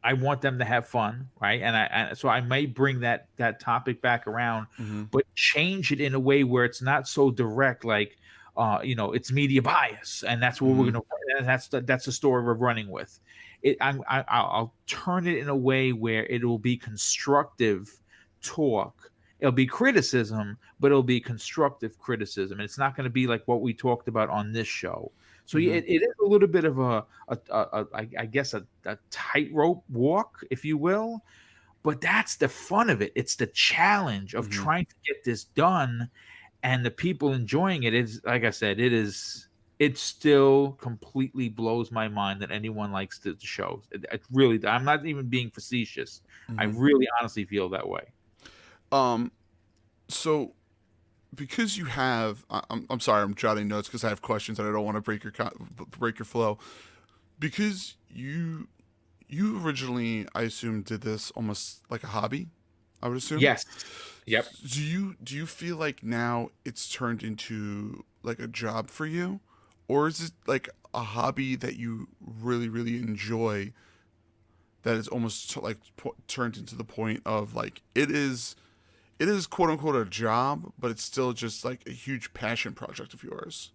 I want them to have fun, right? So I may bring that topic back around, Mm-hmm. but change it in a way where it's not so direct, like it's media bias, and that's what we're Mm-hmm. gonna. And that's the story we're running with. I'll turn it in a way where it will be constructive talk. It'll be criticism, but it'll be constructive criticism, and it's not going to be like what we talked about on this show. So Mm-hmm. it is a little bit of I guess a tightrope walk, if you will. But that's the fun of it. It's the challenge of Mm-hmm. trying to get this done, and the people enjoying it. Is, like I said, it still completely blows my mind that anyone likes the show. It really, I'm not even being facetious. I Mm-hmm. really honestly feel that way. So because you have, I'm sorry, I'm jotting notes because I have questions and I don't want to break your flow. Because you originally, I assume, did this almost like a hobby, I would assume. Yes. Yep. Do you feel like now it's turned into like a job for you, or is it like a hobby that you really really enjoy, that is almost like turned into the point of like it is quote unquote a job, but it's still just like a huge passion project of yours?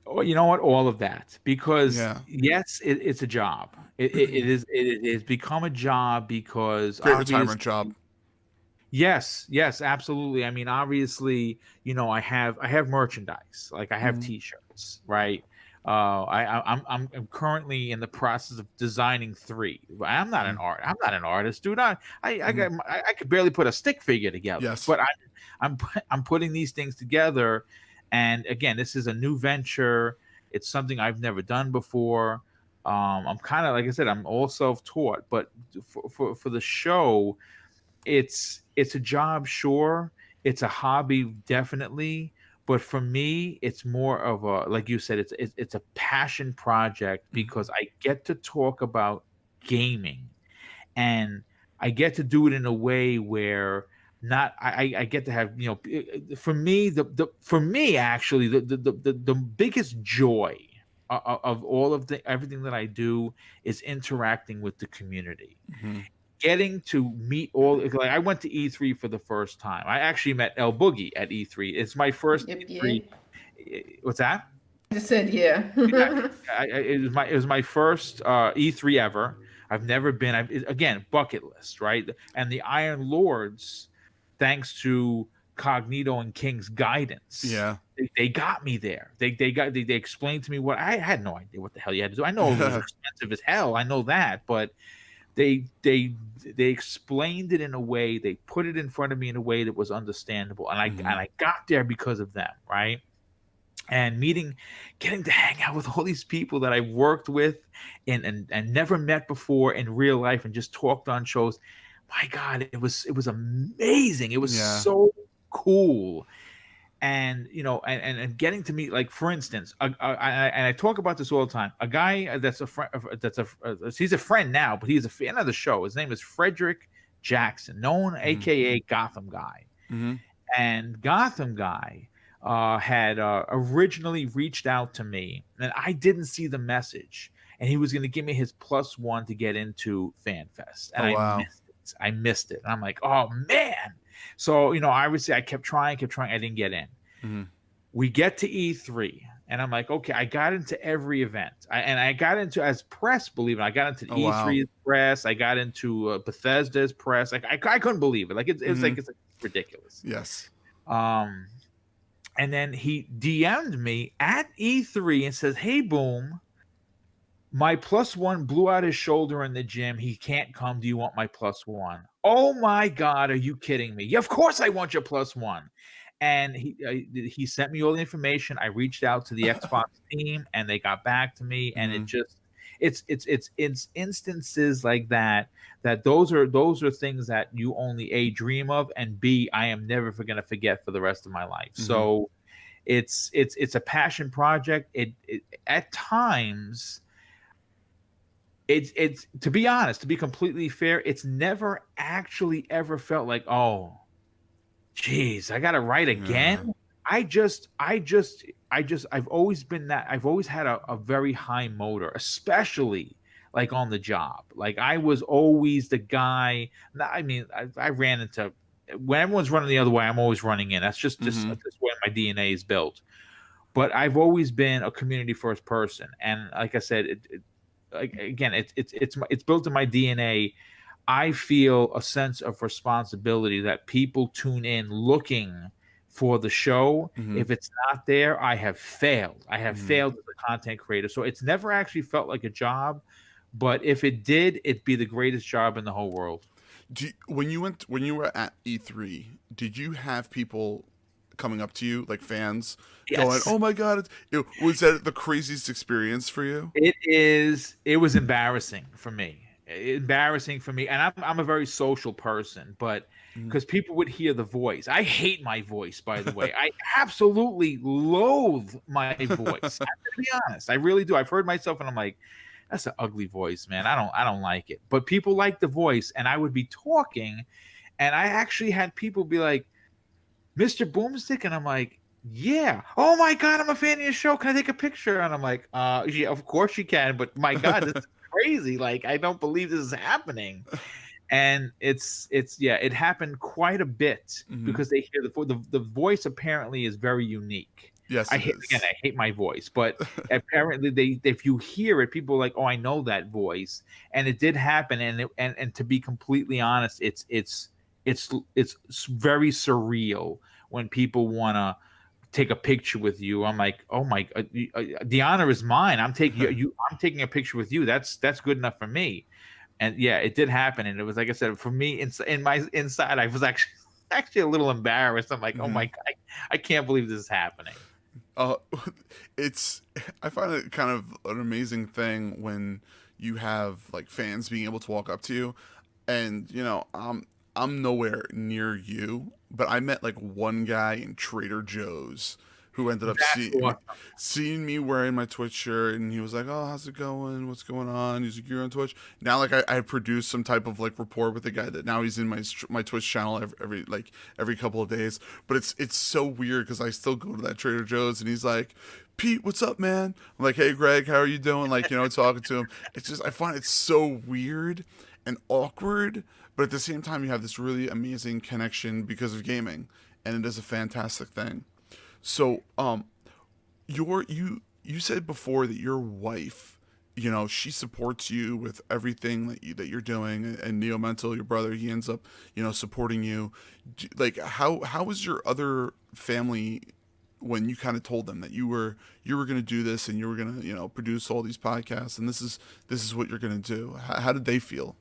Well, you know what? All of that, because Yeah. yes, it's a job. It has become a job because Great retirement job. obviously. Yes, absolutely. I mean, obviously, I have merchandise, like I have Mm-hmm. T-shirts, right? I'm currently in the process of designing 3. I'm not an artist, dude. Mm-hmm. I could barely put a stick figure together, Yes. but I'm putting these things together, and again, this is a new venture. It's something I've never done before. I'm kind of, like I said, I'm all self-taught, but for the show, it's a job, sure. It's a hobby, definitely. But for me, it's more of a, like you said, it's a passion project, Mm-hmm. because I get to talk about gaming, and I get to do it in a way where not I get to have, for me, for me actually, the biggest joy of all of the everything that I do is interacting with the community, Mm-hmm. getting to meet all, like I went to E3 for the first time. I actually met El Boogie at E3. It's my first Yep, yeah. E3. What's that? I just said yeah. Yeah, it was my first E3 ever. I've never been. Again, bucket list, right? And the Iron Lords, thanks to Cognito and King's guidance, Yeah. they got me there. They explained to me what I had no idea what the hell you had to do. I know it was expensive as hell. I know that, but they they they explained it in a way, they put it in front of me in a way that was understandable, and Mm-hmm. I got there because of them, right? And getting to hang out with all these people that I worked with and never met before in real life, and just talked on shows. My God, it was amazing. It was Yeah. so cool. And and getting to meet, like, for instance, and I talk about this all the time, a guy that's a friend, he's a friend now, but he's a fan of the show. His name is Frederick Jackson, known Mm-hmm. aka Gotham Guy. Mm-hmm. And Gotham Guy had originally reached out to me, and I didn't see the message, and he was going to give me his +1 to get into FanFest, and Oh I wow. missed it. And I'm like, oh man. So obviously I kept trying, I didn't get in. Mm-hmm. We get to E3, And I'm like, okay, I got into every event. I got into as press, believe it. I got into Oh, wow. E3's press. I got into Bethesda's press. Like I couldn't believe it. Like it was like it's ridiculous. Yes. And then he DM'd me at E3 and says, "Hey, Boom, my +1 blew out his shoulder in the gym. He can't come. Do you want my +1?" Oh my God, are you kidding me? Yeah, of course I want your +1. And he sent me all the information. I reached out to the Xbox team, and they got back to me. And it just it's instances like that those are things that you only A, dream of, and B, I am never going to forget for the rest of my life. So it's a passion project. It at times. It's to be honest, to be completely fair, it's never actually ever felt like, oh, geez, I gotta write again. Yeah. I've always been that. I've always had a very high motor, especially like on the job. Like I was always the guy. I mean, I ran into when everyone's running the other way, I'm always running in. That's just that's where my DNA is built. But I've always been a community first person, and like I said, again, it's built in my DNA. I feel a sense of responsibility that people tune in looking for the show. If it's not there, I have failed. I have failed as a content creator. So it's never actually felt like a job, but if it did, it'd be the greatest job in the whole world. When you were at E3, did you have people coming up to you, like fans, going, "Oh my God!" Was that the craziest experience for you? It was embarrassing for me. Embarrassing for me, and I'm a very social person, but because people would hear the voice. I hate my voice, by the way. I absolutely loathe my voice. I have to be honest, I really do. I've heard myself, and I'm like, that's an ugly voice, man. I don't like it. But people like the voice, and I would be talking, and I actually had people be like, "Mr. Boomstick," and I'm like, "Yeah." "Oh my God, I'm a fan of your show. Can I take a picture?" And I'm like, "Yeah, of course you can." But my God, this is crazy. Like, I don't believe this is happening. And it happened quite a bit because they hear the voice apparently is very unique. Yes, I hate my voice, but apparently if you hear it, people are like, "Oh, I know that voice," and it did happen. And to be completely honest, it's very surreal when people want to take a picture with you. I'm like, oh my, the honor is mine. I'm taking I'm taking a picture with you. That's good enough for me. And yeah, it did happen. And it was, like I said, for me in my inside, I was actually a little embarrassed. I'm like, oh my God, I can't believe this is happening. I find it kind of an amazing thing when you have like fans being able to walk up to you, and I'm nowhere near you, but I met like one guy in Trader Joe's who ended up seeing me wearing my Twitch shirt, and he was like, "Oh, how's it going? What's going on?" He's like, "You're on Twitch now." Like I produced some type of like rapport with the guy that now he's in my Twitch channel every couple of days. But it's so weird because I still go to that Trader Joe's, and he's like, "Pete, what's up, man?" I'm like, "Hey, Greg, how are you doing?" Like, talking to him. It's just, I find it so weird and awkward, but at the same time, you have this really amazing connection because of gaming, and it is a fantastic thing. So, you said before that your wife, she supports you with everything that you're doing, and Neo Mental, your brother, he ends up, supporting you. Like, how was your other family when you kind of told them that you were going to do this, and you were going to, produce all these podcasts, and this is what you're going to do? How did they feel?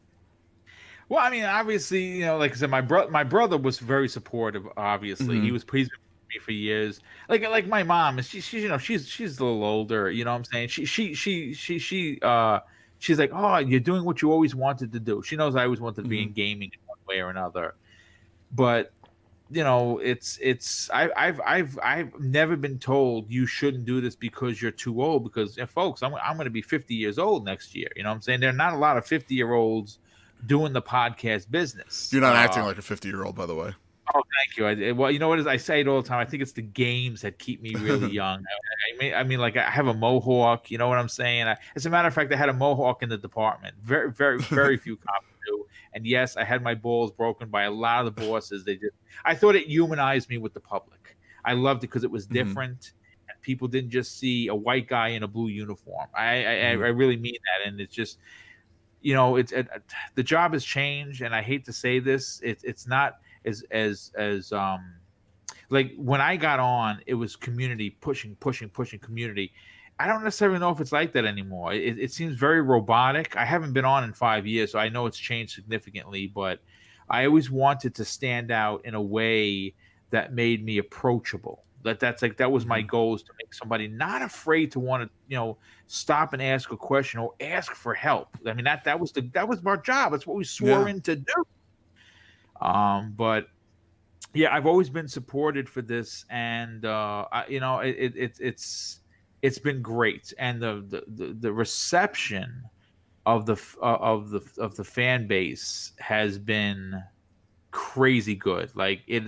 Well, I mean, obviously, like I said, my brother was very supportive. Obviously, he's been with me for years. Like my mom, she's a little older. You know what I'm saying? She's like, "Oh, you're doing what you always wanted to do." She knows I always wanted to be in gaming in one way or another. But I've never been told you shouldn't do this because you're too old. Because folks, I'm going to be 50 years old next year. You know what I'm saying? There are not a lot of 50-year-olds doing the podcast business. You're not acting like a 50-year-old, by the way. Oh, thank you. Well, you know what is? I say it all the time. I think it's the games that keep me really young. I mean, like I have a mohawk. You know what I'm saying? As a matter of fact, I had a mohawk in the department. Very, very, very few cops do. And yes, I had my balls broken by a lot of the bosses. I thought it humanized me with the public. I loved it because it was different. And people didn't just see a white guy in a blue uniform. I really mean that, and it's just, you know, the job has changed, and I hate to say this, it's not as like when I got on, it was community pushing community. I don't necessarily know if it's like that anymore. It seems very robotic. I haven't been on in 5 years, so I know it's changed significantly, but I always wanted to stand out in a way that made me approachable. That was my goal, is to make somebody not afraid to want to, you know, stop and ask a question or ask for help. I mean, that was our job. That's what we swore in to do. But yeah, I've always been supported for this, and you know, it's been great, and the reception of the fan base has been crazy good. Like it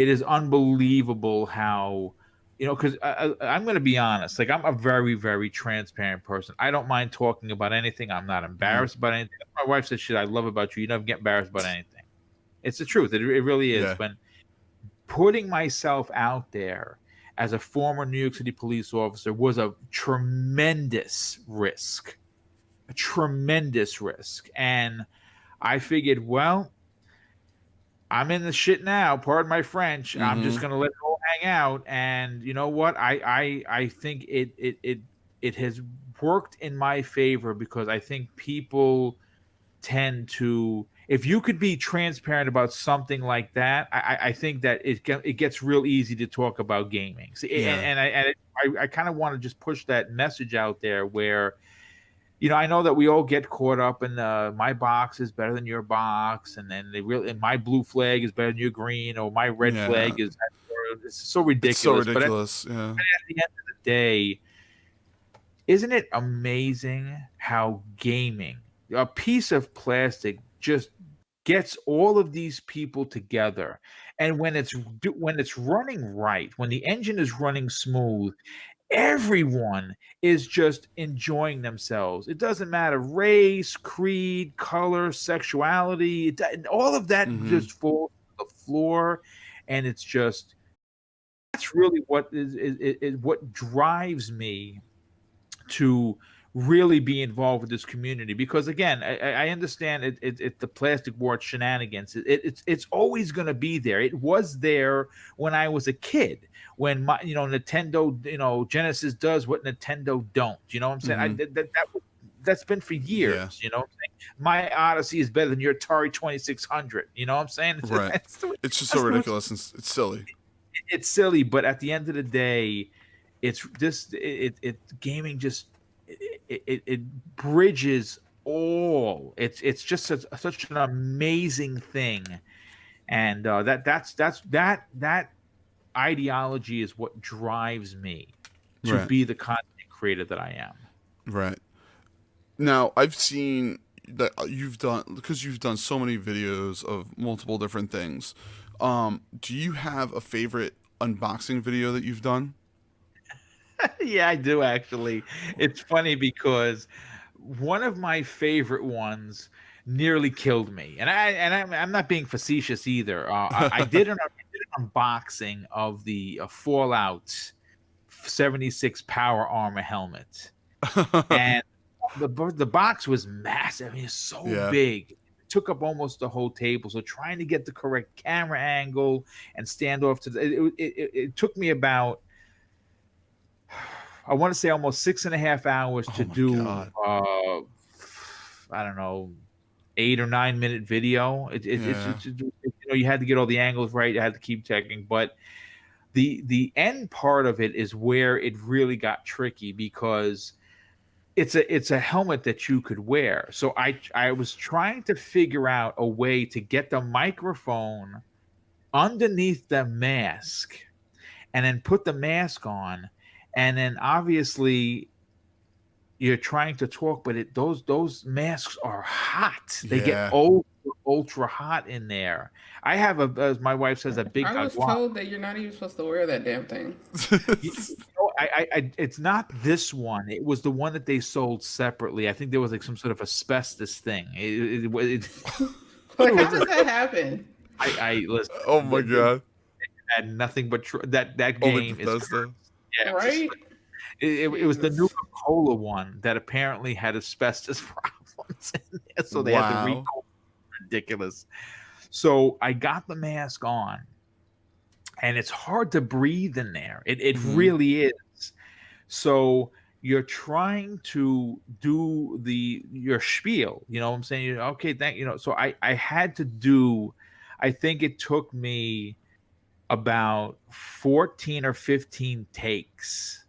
is unbelievable how, you know, because I'm going to be honest, like I'm a very, very transparent person. I don't mind talking about anything. I'm not embarrassed about anything. My wife says, "Shit, I love about you. You never get embarrassed about anything." It's the truth. It really is. Yeah. When putting myself out there as a former New York City police officer was a tremendous risk, and I figured, well, I'm in the shit now. Pardon my French. I'm just gonna let it all hang out. And you know what? I think it has worked in my favor, because I think people tend to, if you could be transparent about something like that, I think that it gets real easy to talk about gaming. See, and I kind of want to just push that message out there where, you know, I know that we all get caught up in my box is better than your box, and then and my blue flag is better than your green, or my red flag is. It's so ridiculous. It's so ridiculous. But at the end of the day, isn't it amazing how gaming, a piece of plastic, just gets all of these people together, and when it's running right, when the engine is running smooth, everyone is just enjoying themselves. It doesn't matter race, creed, color, sexuality, all of that just falls to the floor, and it's just, that's really what is what drives me to really be involved with this community. Because again, I understand it the plastic board shenanigans. It's always going to be there. It was there when I was a kid, when my, you know, Nintendo, you know, Genesis does what Nintendo don't. You know what I'm saying? That's been for years. You know what I'm saying? My Odyssey is better than your Atari 2600. You know what I'm saying? Right. It's just so ridiculous, and it's silly. It's silly, but at the end of the day, it's this. Gaming just it bridges all. It's just such an amazing thing, and that ideology is what drives me to be the content creator that I am. Right. Now, I've seen that you've done so many videos of multiple different things. Do you have a favorite unboxing video that you've done? Yeah, I do actually. It's funny because one of my favorite ones nearly killed me, and I'm not being facetious either. I did an unboxing of the Fallout 76 Power Armor helmet, and the box was massive. I mean, it's so big. It took up almost the whole table. So trying to get the correct camera angle and stand off to it took me about, I want to say, almost 6.5 hours to do. I don't know, 8 or 9 minute video. It's you know, you had to get all the angles right. You had to keep checking, but the end part of it is where it really got tricky, because it's a helmet that you could wear. So I was trying to figure out a way to get the microphone underneath the mask, and then put the mask on, and then obviously you're trying to talk, but those masks are hot. They get ultra hot in there. I have as my wife says, a big. I was told that you're not even supposed to wear that damn thing. It's not this one. It was the one that they sold separately. I think there was like some sort of asbestos thing. Like, how does that happen? I listen. Oh my god! It had nothing but that game is cursed. Yeah, Right? it was the Jesus. Nuka-Cola one that apparently had asbestos problems in there, so they had to Wow. recall. Ridiculous. So I got the mask on, and it's hard to breathe in there. It Hmm. really is. So you're trying to do your spiel, you know what I'm saying? Okay, so I had to do, I think it took me about 14 or 15 takes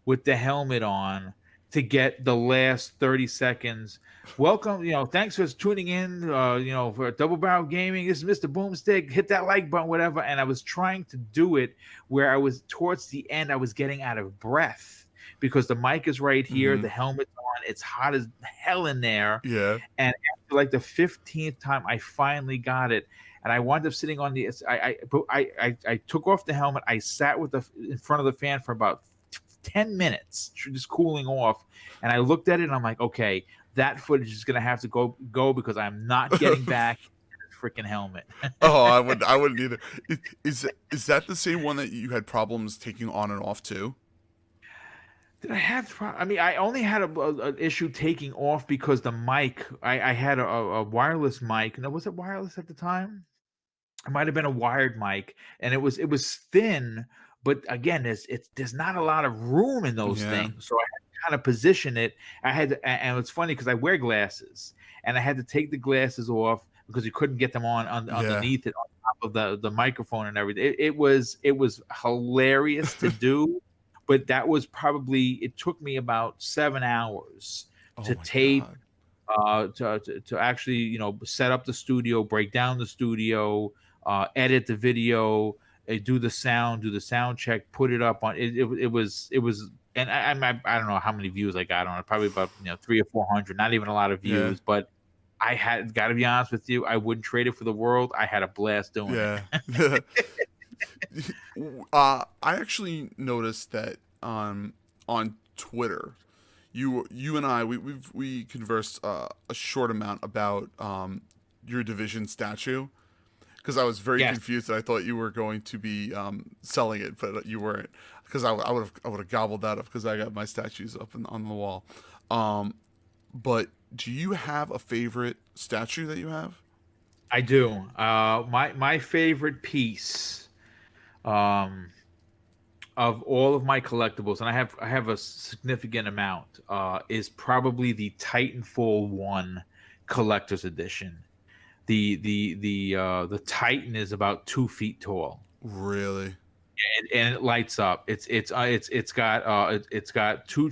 with the helmet on to get the last 30 seconds. Welcome, thanks for tuning in, for Double Barrel Gaming. This is Mr. Boomstick. Hit that like button, whatever. And I was trying to do it where I was towards the end, I was getting out of breath because the mic is right here, Hmm. the helmet's on, it's hot as hell in there. Yeah. And after like the 15th time, I finally got it. And I wound up sitting on I took off the helmet. I sat in front of the fan for about 10 minutes, just cooling off. And I looked at it and I'm like, okay, that footage is going to have to go because I'm not getting back this freaking helmet. Oh, I wouldn't either. Is that the same one that you had problems taking on and off too? Did I have? I mean, I only had an issue taking off because the mic. I had a wireless mic. No, was it wireless at the time? It might have been a wired mic, and it was thin. But again, there's not a lot of room in those Yeah. things, so I had to kind of position it. I had to, and it's funny because I wear glasses, and I had to take the glasses off because you couldn't get them underneath it on top of the microphone and everything. It was hilarious to do, but that was probably it took me about 7 hours Oh to my tape God. to actually set up the studio, break down the studio, edit the video, do the sound check, put it up on it was and I don't know how many views I got on it, probably about 300 or 400, not even a lot of Yeah. views, but I had got to be honest with you, I wouldn't trade it for the world. I had a blast doing it. Yeah. I actually noticed that on Twitter, you and I we conversed a short amount about your division statue because I was very Yes. confused and I thought you were going to be selling it, but you weren't because I would have gobbled that up because I got my statues up on the wall. Um, but do you have a favorite statue that you have? I do. My favorite piece um of all of my collectibles, and I have a significant amount, is probably the Titanfall 1 collector's edition. The Titan is about 2 feet tall, Really? and it lights up. It's got two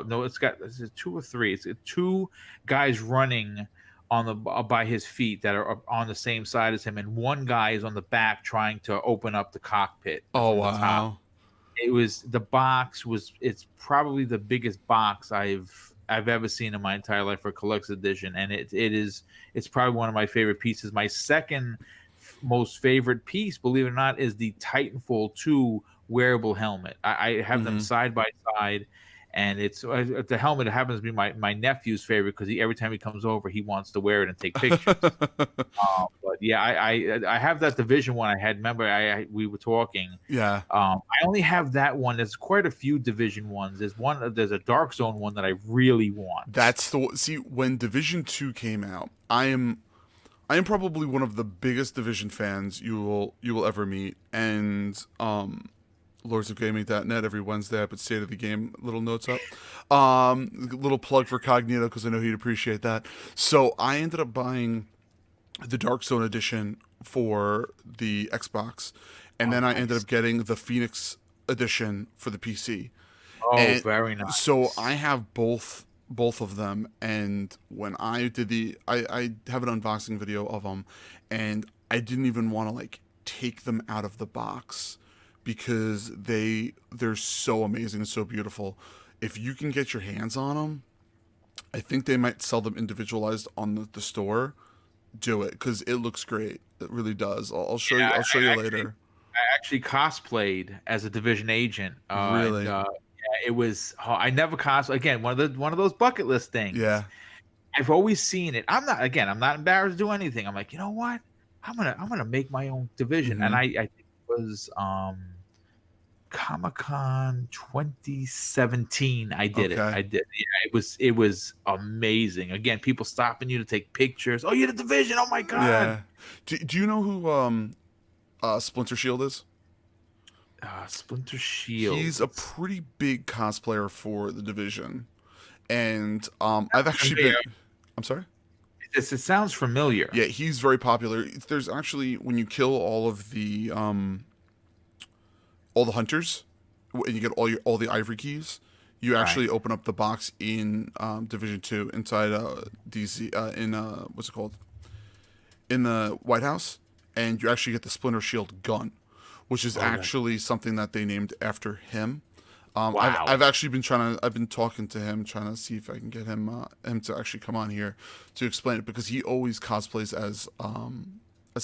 no, it's got, is it two or three? It's got two guys running on the by his feet that are on the same side as him, and one guy is on the back trying to open up the cockpit Oh from the top. wow. It's probably the biggest box I've ever seen in my entire life for a collector's edition, and it's probably one of my favorite pieces. My second most favorite piece, believe it or not, is the Titanfall 2 wearable helmet. I have them Mm-hmm. side by side, and it's the helmet happens to be my nephew's favorite because every time he comes over, he wants to wear it and take pictures. But yeah, I have that Division one I had. Remember, we were talking. Yeah. I only have that one. There's quite a few Division ones. There's a Dark Zone one that I really want. That's see when Division 2 came out, I am probably one of the biggest Division fans you will ever meet. And lordsofgaming.net every Wednesday I put State of the Game little notes up. Little plug for Cognito because I know he'd appreciate that. So I ended up buying the Dark Zone edition for the Xbox, and then I ended Nice. up getting the Phoenix edition for the PC. Oh, And very nice. so I have both of them, and when I did I have an unboxing video of them, and I didn't even want to like take them out of the box because they're so amazing and so beautiful. If you can get your hands on them, I think they might sell them individualized on the store. Do it because it looks great. It really does. I'll show you. Yeah, I'll show you later. I actually cosplayed as a Division agent, and Really? yeah, it was. I never cosplay again. One of those bucket list things. Yeah. I've always seen it. I'm not embarrassed to do anything. I'm like, you know what? I'm gonna make my own Division, and Mm-hmm. I think it was Comic-Con 2017. I did it. Okay. I did. Yeah, it was amazing. Again, people stopping you to take pictures. Oh, you're the Division. Oh my God. Yeah. Do you know who Splinter Shield is? Splinter He's a Shield. pretty big cosplayer for the Division, and I've actually been. I'm sorry. It sounds familiar. Yeah, he's very popular. There's actually, when you kill all the hunters, and you get all the ivory keys, you actually open up the box in Division 2 inside DC in what's it called, in the White House, and you actually get the Splinter Shield gun, which is actually something that they named after him. Wow. I've actually been I've been talking to him, trying to see if I can get him to actually come on here to explain it, because he always cosplays as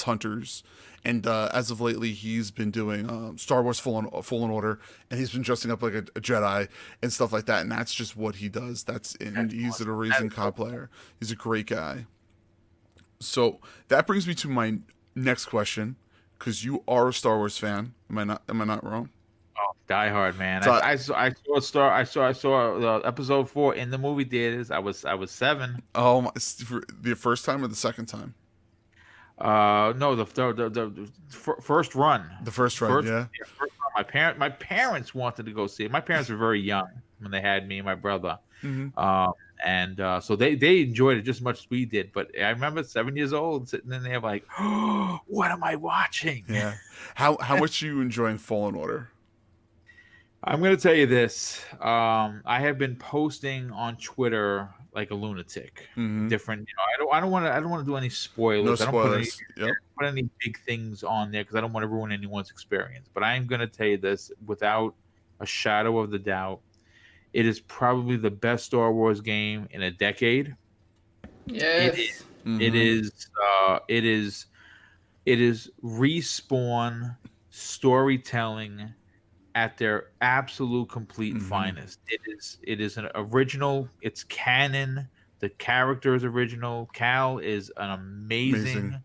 hunters, and as of lately he's been doing Star Wars Fallen Order, and he's been dressing up like a Jedi and stuff like that, and that's just what he does. He's an amazing cosplayer. He's a great guy. So that brings me to my next question, because you are a Star Wars fan. Am I not wrong? Oh, Die Hard, man. So I saw episode 4 in the movie theaters. I was 7. Oh, for the first time or the second time? No, the first run. The first run, yeah. First run. My parents wanted to go see it. My parents were very young when they had me and my brother. And so they enjoyed it just as much as we did. But I remember 7 years old sitting in there like, oh, what am I watching? Yeah. How much are you enjoying Fallen Order? I'm going to tell you this. I have been posting on Twitter like a lunatic. Different, I don't want to do any spoilers. No spoilers. I don't put any big things on there because I don't want to ruin anyone's experience. But I am going to tell you this without a shadow of the doubt. It is probably the best Star Wars game in a decade. Yes. It is Respawn storytelling at their absolute complete finest. It is an original. It's canon. The character is original. Cal is an amazing.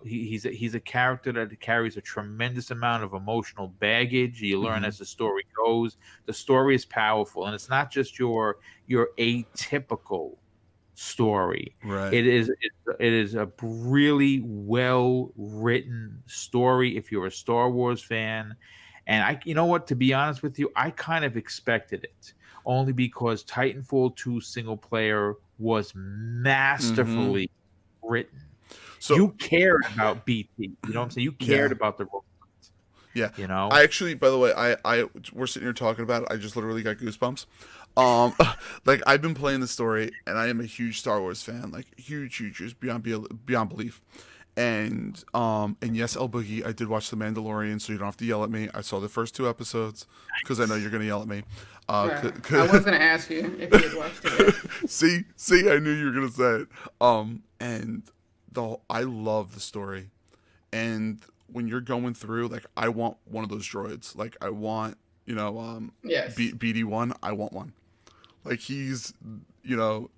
He's a character that carries a tremendous amount of emotional baggage. You learn as the story goes. The story is powerful, and it's not just your atypical story. Right. It is a really well written story. If you're a Star Wars fan, and you know what, to be honest with you, I kind of expected it, only because Titanfall 2 single player was masterfully written. So you cared about BT, you know what I'm saying? You cared about the robots. Yeah. You know? I actually, by the way, we're sitting here talking about it. I just literally got goosebumps. Like, I've been playing the story, and I am a huge Star Wars fan, like huge, beyond belief. And yes, El Boogie, I did watch The Mandalorian, so you don't have to yell at me. I saw the first 2 episodes because I know you're gonna yell at me. I was gonna ask you if you had watched it. see, I knew you were gonna say it. And I love the story, and when you're going through, like, I want one of those droids. Like, I want, yes, BD1. I want one. Like, he's, So you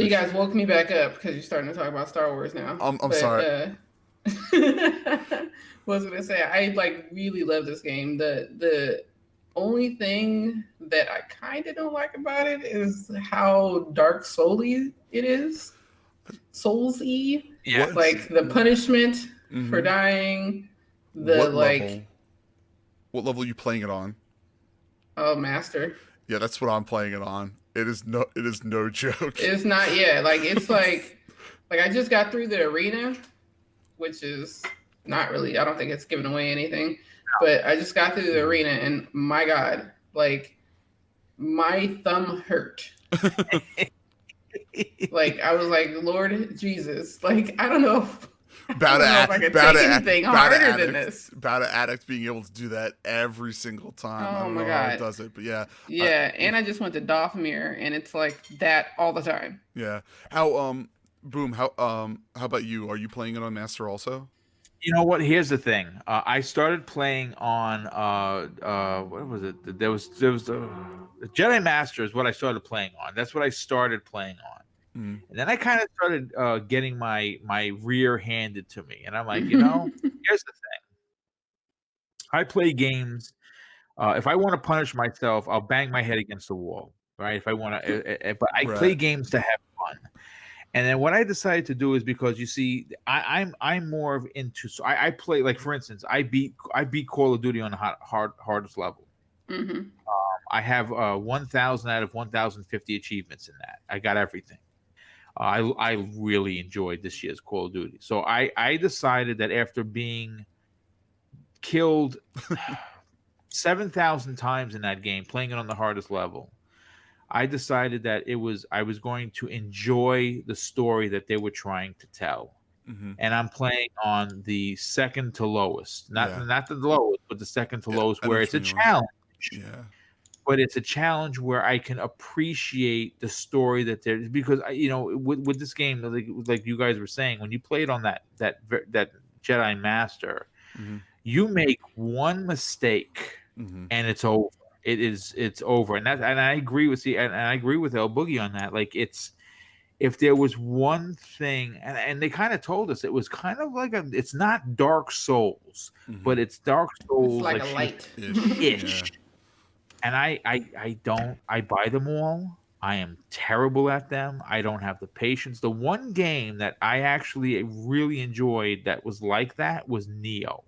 guys woke me back up because you're starting to talk about Star Wars now. I'm sorry. What was I gonna say? I really love this game. The only thing that I kind of don't like about it is how dark soul-y it is. Souls-y. Yeah. Like the punishment for dying. What level are you playing it on? Oh, master. Yeah, that's what I'm playing it on. It is no joke. It's not, yeah. It's like I just got through the arena, which is not really, I don't think it's giving away anything, but I just got through the arena, and my God, my thumb hurt. I was like, Lord Jesus, I don't know if I could take anything harder than this. About an addict being able to do that every single time. Oh, I don't my know God. how it does it, but yeah. Yeah, and I just went to Dathomir, and it's like that all the time. Yeah. How Boom, how about you? Are you playing it on Master also? You know what? Here's the thing. I started playing on what was it? There was the Jedi Master is what I started playing on. That's what I started playing on. And then I kind of started getting my rear handed to me, and I'm like, here's the thing. I play games. If I want to punish myself, I'll bang my head against the wall, right? If I want to, but I play Right. games to have fun. And then what I decided to do is because you see, I'm more of into. So I play, like, for instance, I beat Call of Duty on the hardest level. Mm-hmm. I have 1,000 out of 1,050 achievements in that. I got everything. I really enjoyed this year's Call of Duty. So I decided that after being killed 7,000 times in that game, playing it on the hardest level, I decided that I was going to enjoy the story that they were trying to tell. Mm-hmm. And I'm playing on the second to lowest, Yeah. not the lowest, but the second to Yeah, lowest, I know where which it's a one you are. challenge. Yeah. But it's a challenge where I can appreciate the story that there's, because with this game, like you guys were saying, when you played on that Jedi Master, Mm-hmm. you make one mistake Mm-hmm. and it's over. It's over, and I agree with and I agree with El Boogie on that. Like, it's, if there was one thing, and they kind of told us it was kind of like it's not Dark Souls, Mm-hmm. but it's Dark It's Souls like like a light. ish. Yeah. And I buy them all. I am terrible at them. I don't have the patience. The one game that I actually really enjoyed that was like that was Neo.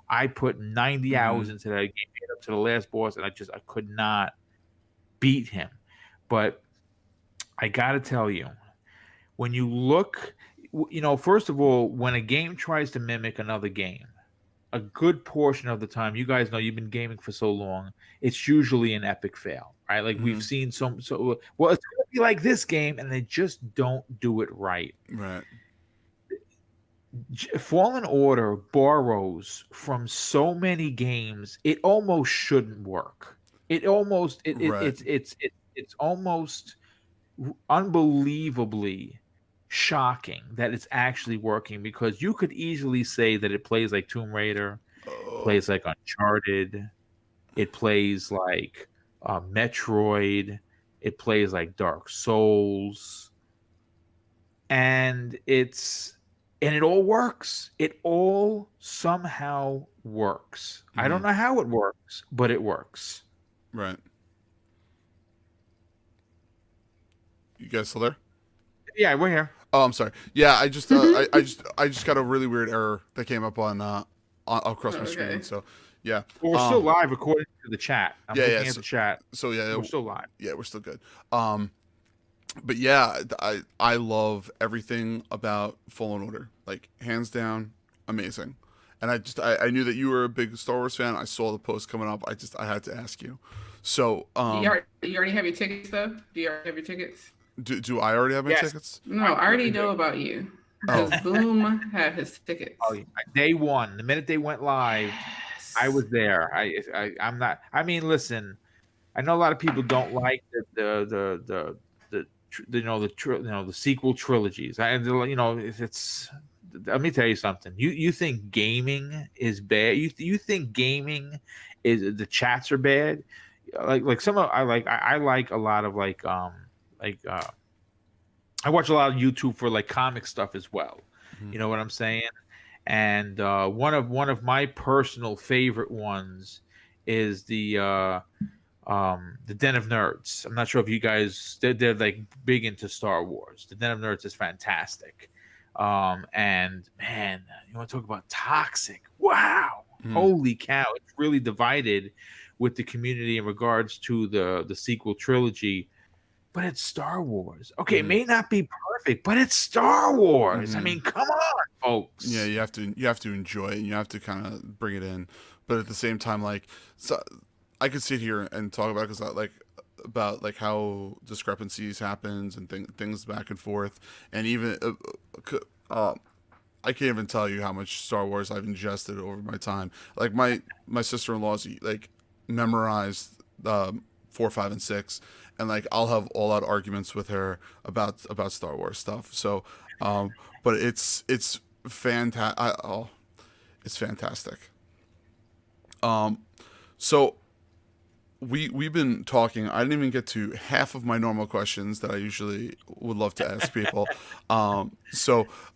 I put 90 hours Mm-hmm. into that game, made up to the last boss, and I could not beat him. But I got to tell you, when you look, first of all, when a game tries to mimic another game, a good portion of the time, you guys know, you've been gaming for so long, it's usually an epic fail, right? Like, we've Mm-hmm. seen well, it's gonna be like this game, and they just don't do it right. Right. Fallen Order borrows from so many games, it almost shouldn't work. It almost Right. it's almost unbelievably shocking that it's actually working, because you could easily say that it plays like Tomb Raider, Oh. plays like Uncharted, it plays like Metroid, it plays like Dark Souls, and it all works. It all somehow works. I Mm-hmm. don't know how it works, but it works. Right. You guys still there? Yeah, we're here. Oh, I'm sorry. Yeah, I just Mm-hmm. I just got a really weird error that came up on across my screen. Okay. So yeah. Well, we're still live according to the chat. I'm Yeah, yeah. looking at the chat. So yeah, We're still live. yeah, we're still good. But yeah, I love everything about Fallen Order. Like, hands down, amazing. And I knew that you were a big Star Wars fan. I saw the post coming up. I had to ask you. So Do you already have your tickets though? Do you already have your tickets? do I already have my Yes. tickets? No, I already know about you. Oh. Because Boom had his tickets. Oh, day one, the minute they went live, I was there. I'm not. I mean, listen. I know a lot of people don't like the sequel trilogies. It's. Let me tell you something. You think gaming is bad? You think gaming is, the chats are bad? Like some of I like a lot of like I watch a lot of YouTube for like comic stuff as well. Mhm. You know what I'm saying? And one of my personal favorite ones is the Den of Nerds. I'm not sure if you guys, they're like big into Star Wars. The Den of Nerds is fantastic. And man, you want to talk about toxic? Wow, holy cow! It's really divided with the community in regards to the sequel trilogy. But it's Star Wars. Okay, it may not be perfect, but it's Star Wars. I mean, come on, folks. Yeah, you have to enjoy it, and you have to kind of bring it in, but at the same time, like, so I could sit here and talk about it because about like how discrepancies happens and things back and forth, and even I can't even tell you how much Star Wars I've ingested over my time. Like, my sister-in-law's like memorized 4, 5, and 6, and like I'll have all out arguments with her about Star Wars stuff. So, but it's fantastic. It's fantastic. So we've been talking. I didn't even get to half of my normal questions that I usually would love to ask people.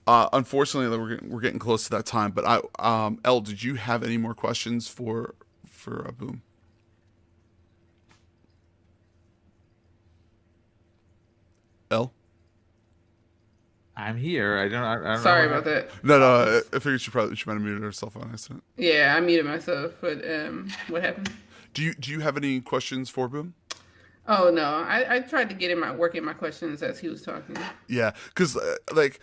Unfortunately, we're getting close to that time. But Elle, did you have any more questions for Boom? Elle? I'm here. I don't know Sorry what about happened. that. No. I figured she might have muted herself on accident. Yeah, I muted myself, but what happened? Do you have any questions for Boom? Oh no, I tried to get in my work in my questions as he was talking. Yeah, because like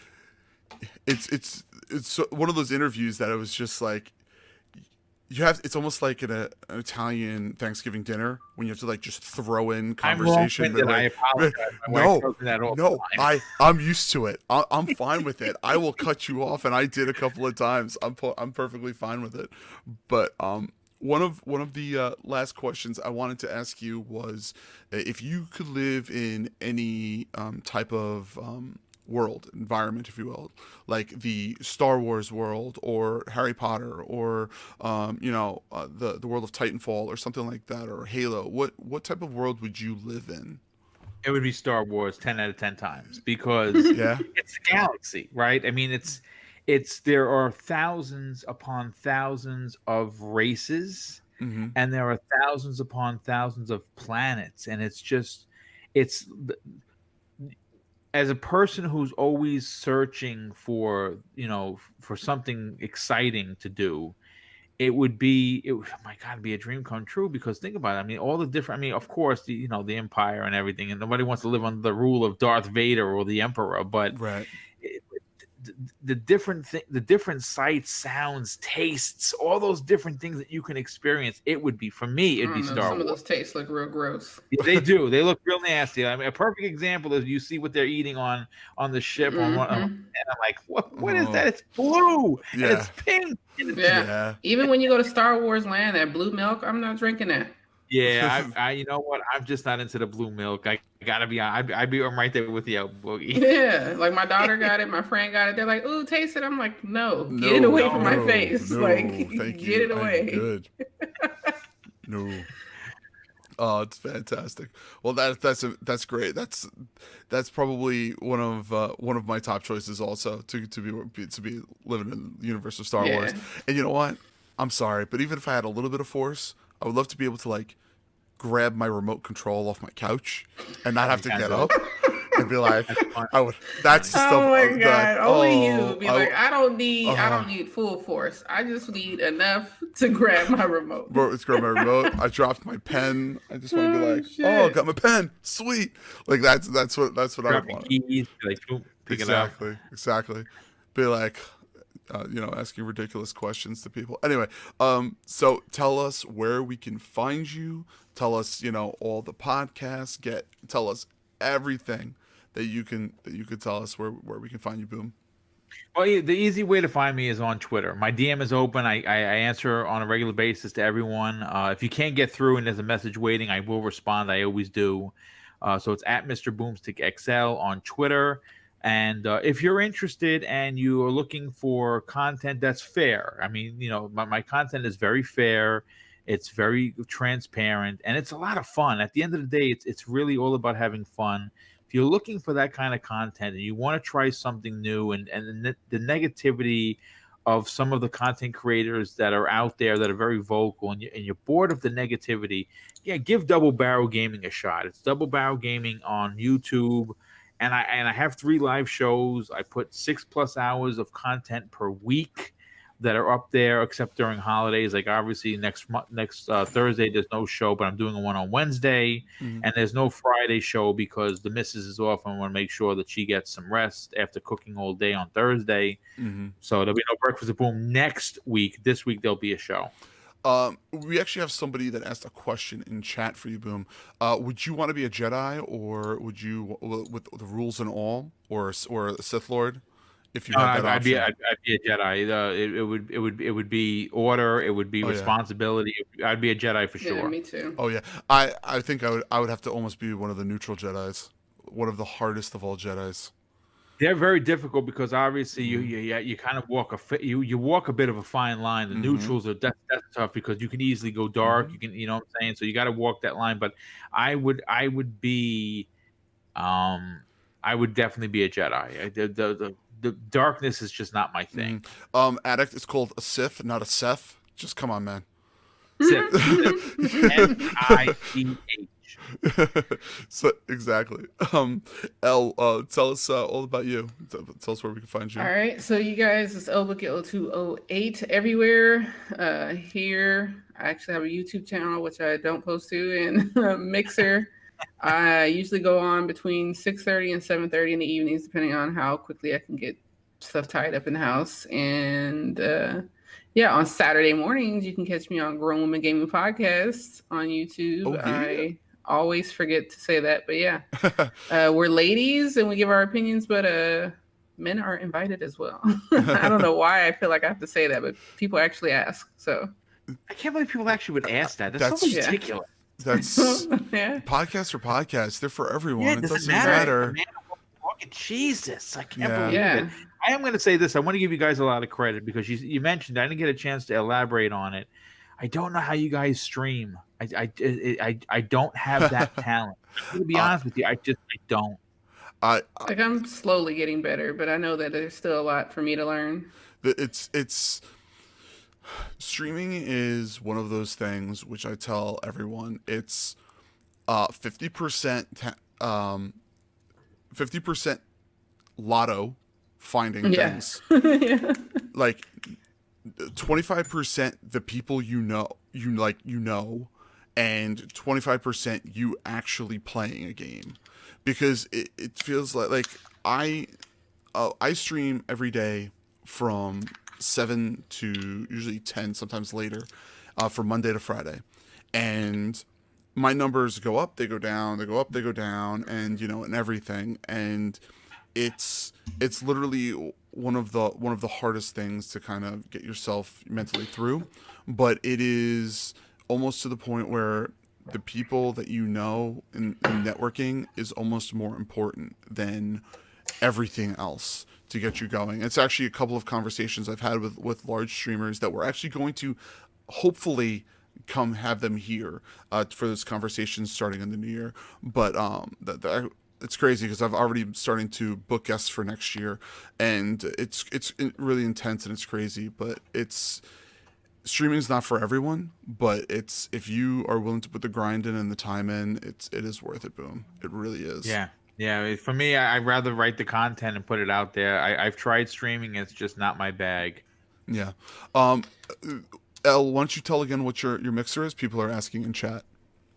it's one of those interviews that it was just like you have. It's almost like an Italian Thanksgiving dinner when you have to like just throw in I'm conversation. long-winded. I Like, apologize. My wife tells me that all the no, time. I'm used to it. I'm fine with it. I will cut you off, and I did a couple of times. I'm perfectly fine with it. But one of the last questions I wanted to ask you was if you could live in any type of world environment, if you will, like the Star Wars world or Harry Potter or the world of Titanfall or something like that, or Halo. What type of world would you live in? It would be Star Wars 10 out of 10 times because Yeah. it's a galaxy, right? I mean, it's there are thousands upon thousands of races, Mm-hmm. and there are thousands upon thousands of planets, and it's as a person who's always searching for for something exciting to do, oh my god, it'd be a dream come true. Because think about it, I mean, all the different, I mean, of course, the empire and everything, and nobody wants to live under the rule of Darth Vader or the Emperor, but Right. it, the different sights, sounds, tastes, all those different things that you can experience, it would be, for me, I it'd be don't know. Star Some of Wars. those tastes look real gross. Yeah, they do. They look real nasty. I mean, a perfect example is you see what they're eating on the ship and I'm like, what is Oh, that? It's blue and yeah. it's pink. And Yeah. Yeah. Even when you go to Star Wars Land, that blue milk, I'm not drinking that. yeah, I you know what? I'm just not into the blue milk. I gotta be. I'm right there with you, Boogie. Yeah, like my daughter got it, my friend got it. They're like, "Ooh, taste it." I'm like, "No, get it No, away from my No, face! Like, thank get you. it I'm away." good. No. Oh, it's fantastic. Well, that's great. That's probably one of my top choices also to be living in the universe of Star Wars. Yeah. And you know what? I'm sorry, but even if I had a little bit of force, I would love to be able to like grab my remote control off my couch and not have to can't get do up and be like, That's fun. I would. That's the stuff. Oh my That, god! Only you oh, would be like, I uh, don't need full force. I just need enough to grab my remote. bro, it's grab my remote. I dropped my pen. I just want to be Oh, like, shit. oh, got my pen. Sweet. Like that's what I Drop would your want. keys, like boom, pick it up. Exactly. Be like, asking ridiculous questions to people. Anyway, so tell us where we can find you. Tell us, all the podcasts. Tell us everything that you could tell us where we can find you. Boom. Well, the easy way to find me is on Twitter. My DM is open. I answer on a regular basis to everyone. If you can't get through and there's a message waiting, I will respond. I always do. So it's at MrBoomstickXL on Twitter. And if you're interested and you are looking for content that's fair, I mean, my content is very fair. It's very transparent, and it's a lot of fun. At the end of the day, it's really all about having fun. If you're looking for that kind of content and you want to try something new, and the negativity of some of the content creators that are out there that are very vocal, and you're bored of the negativity, yeah, give Double Barrel Gaming a shot. It's Double Barrel Gaming on YouTube, and I have 3 live shows. I put 6+ hours of content per week that are up there, except during holidays. Like obviously next Thursday there's no show, but I'm doing one on Wednesday, Mhm. and there's no Friday show because the missus is off. And I want to make sure that she gets some rest after cooking all day on Thursday. Mm-hmm. So there'll be no Breakfast at Boom next week. This week there'll be a show. We actually have somebody that asked a question in chat for you, Boom. Would you want to be a Jedi, or would you, with the rules and all, or a Sith Lord, if you had that I'd be option? I'd be a Jedi. It would be order. It would be Oh yeah. responsibility. I'd be a Jedi for Yeah, sure. me too. Oh yeah. I think I would have to almost be one of the neutral Jedis, one of the hardest of all Jedis. They're very difficult because obviously you kind of walk you walk a bit of a fine line. The neutrals are that's tough because you can easily go dark. You can what I'm saying. So you got to walk that line. But I would be I would definitely be a Jedi. The darkness is just not my thing. Addict is called a Sith, not a Seth. Just come on, man. Sith, Sith. So exactly. L, tell us all about you. Tell us where we can find you. All right, so you guys, it's LBookit0208 everywhere. Here, I actually have a YouTube channel which I don't post to, and Mixer. I usually go on between 6:30 and 7:30 in the evenings, depending on how quickly I can get stuff tied up in the house. And on Saturday mornings, you can catch me on Grown Woman Gaming Podcast on YouTube. Oh, yeah. I always forget to say that, but yeah, we're ladies and we give our opinions, but men are invited as well. I don't know why I feel like I have to say that, but people actually ask. So I can't believe people actually would ask that. That's so ridiculous. That's podcasts are podcasts. They're for everyone. Yeah, it doesn't matter. Jesus, I can't believe it. I am going to say this. I want to give you guys a lot of credit because you mentioned I didn't get a chance to elaborate on it. I don't know how you guys stream. I don't have that talent. To be honest with you, I don't. I'm slowly getting better, but I know that there's still a lot for me to learn. It's streaming is one of those things which I tell everyone. It's 50% 50% lotto finding things. Like 25% the people you know, and 25% you actually playing a game, because it feels like I stream every day from 7 to usually 10, sometimes later, from Monday to Friday, and my numbers go up, they go down, they go up, they go down, and and everything, and it's literally one of the hardest things to kind of get yourself mentally through, but it is almost to the point where the people that in networking is almost more important than everything else to get you going. It's actually a couple of conversations I've had with large streamers that we're actually going to hopefully come have them here for this conversation starting in the new year. But it's crazy because I've already starting to book guests for next year, and it's really intense and it's crazy. But streaming is not for everyone, but if you are willing to put the grind in and the time in, it is worth it. Boom, it really is. Yeah. For me, I'd rather write the content and put it out there. I've tried streaming; it's just not my bag. Yeah. Elle, why don't you tell again what your mixer is? People are asking in chat.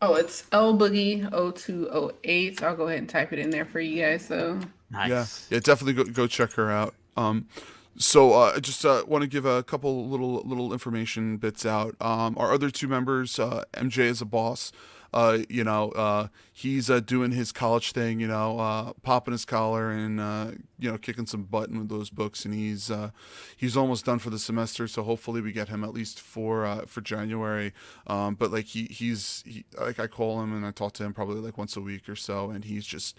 Oh, it's LBoogie0208. I'll go ahead and type it in there for you guys. So nice. Yeah, definitely go check her out. So I just want to give a couple little information bits out. Our other two members, MJ is a boss. He's doing his college thing, popping his collar and kicking some butt with those books, and he's almost done for the semester, so hopefully we get him at least for January. But he's I call him and I talk to him probably once a week or so, and he's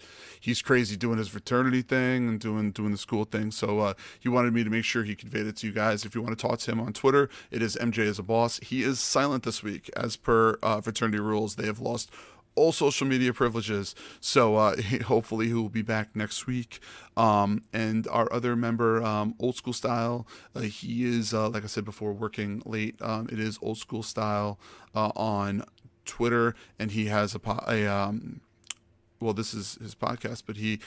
crazy doing his fraternity thing and doing the school thing. So he wanted me to make sure he conveyed it to you guys. If you want to talk to him on Twitter, it is MJ is a boss. He is silent this week as per fraternity rules. They have lost all social media privileges, so hopefully he will be back next week. And our other member, Old School Style, he is like I said before, working late. It is Old School Style on Twitter, and he has this is his podcast, but he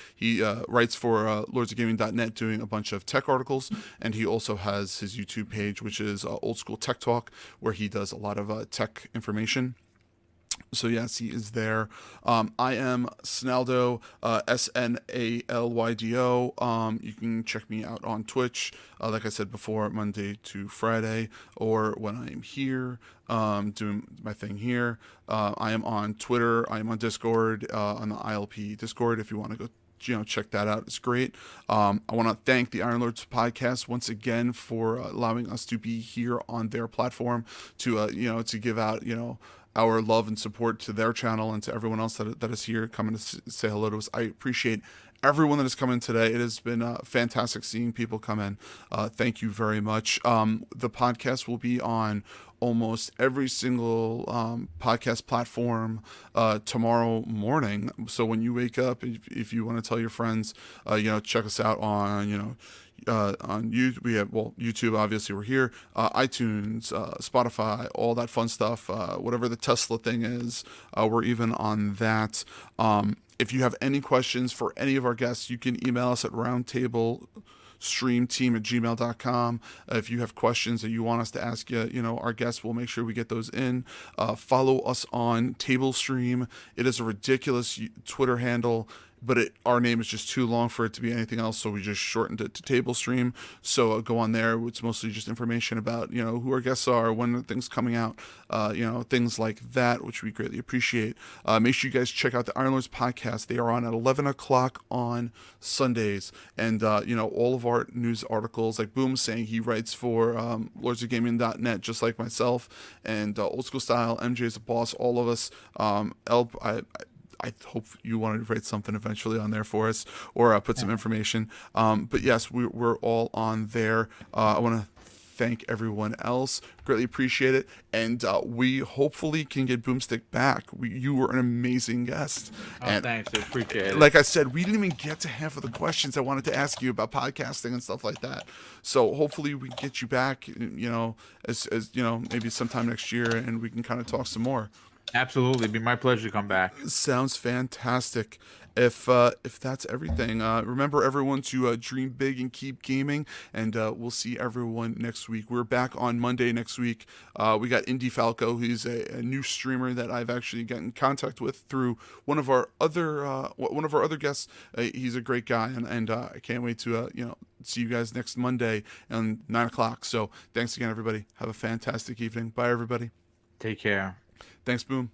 writes for lordsofgaming.net, doing a bunch of tech articles, and he also has his YouTube page, which is Old School Tech Talk, where he does a lot of tech information. So yes, he is there. I am Snaldo, SNALYDO. You can check me out on Twitch, like I said before, Monday to Friday, or when I am here doing my thing here. I am on Twitter. I am on Discord, on the ILP Discord. If you want to go check that out, it's great. I want to thank the Iron Lords podcast once again for allowing us to be here on their platform to to give out our love and support to their channel and to everyone else that is here coming to say hello to us. I appreciate everyone that has come in today. It has been fantastic seeing people come in. Thank you very much. The podcast will be on almost every single podcast platform tomorrow morning. So when you wake up, if you want to tell your friends, check us out on, on YouTube. We have, YouTube, obviously we're here, iTunes, Spotify, all that fun stuff, whatever the Tesla thing is, we're even on that. If you have any questions for any of our guests, you can email us at roundtablestreamteam@gmail.com. If you have questions that you want us to ask our guests, we'll make sure we get those in. Follow us on TableStream. It is a ridiculous Twitter handle, but our name is just too long for it to be anything else, so we just shortened it to TableStream. So go on there. It's mostly just information about who our guests are, when are things coming out, things like that, which we greatly appreciate. Make sure you guys check out the Iron Lords podcast. They are on at 11 o'clock on Sundays, and all of our news articles, like Boom saying he writes for lordsofgaming.net, just like myself, and Old School Style, MJ's the boss, all of us. I hope you want to write something eventually on there for us, or put some information. But yes, we're all on there. I want to thank everyone else. Greatly appreciate it. And we hopefully can get Boomstick back. You were an amazing guest. And thanks. I appreciate it. Like I said, we didn't even get to half of the questions I wanted to ask you about podcasting and stuff like that. So hopefully we get you back, as maybe sometime next year, and we can kind of talk some more. Absolutely. It'd be my pleasure to come back. Sounds fantastic. If that's everything, remember everyone to dream big and keep gaming, and we'll see everyone next week. We're back on Monday next week. We got Indy Falco, who's a new streamer that I've actually gotten in contact with through one of our other guests. He's a great guy, and I can't wait to see you guys next Monday at 9 o'clock. So thanks again, everybody. Have a fantastic evening. Bye, everybody. Take care. Thanks, Boom.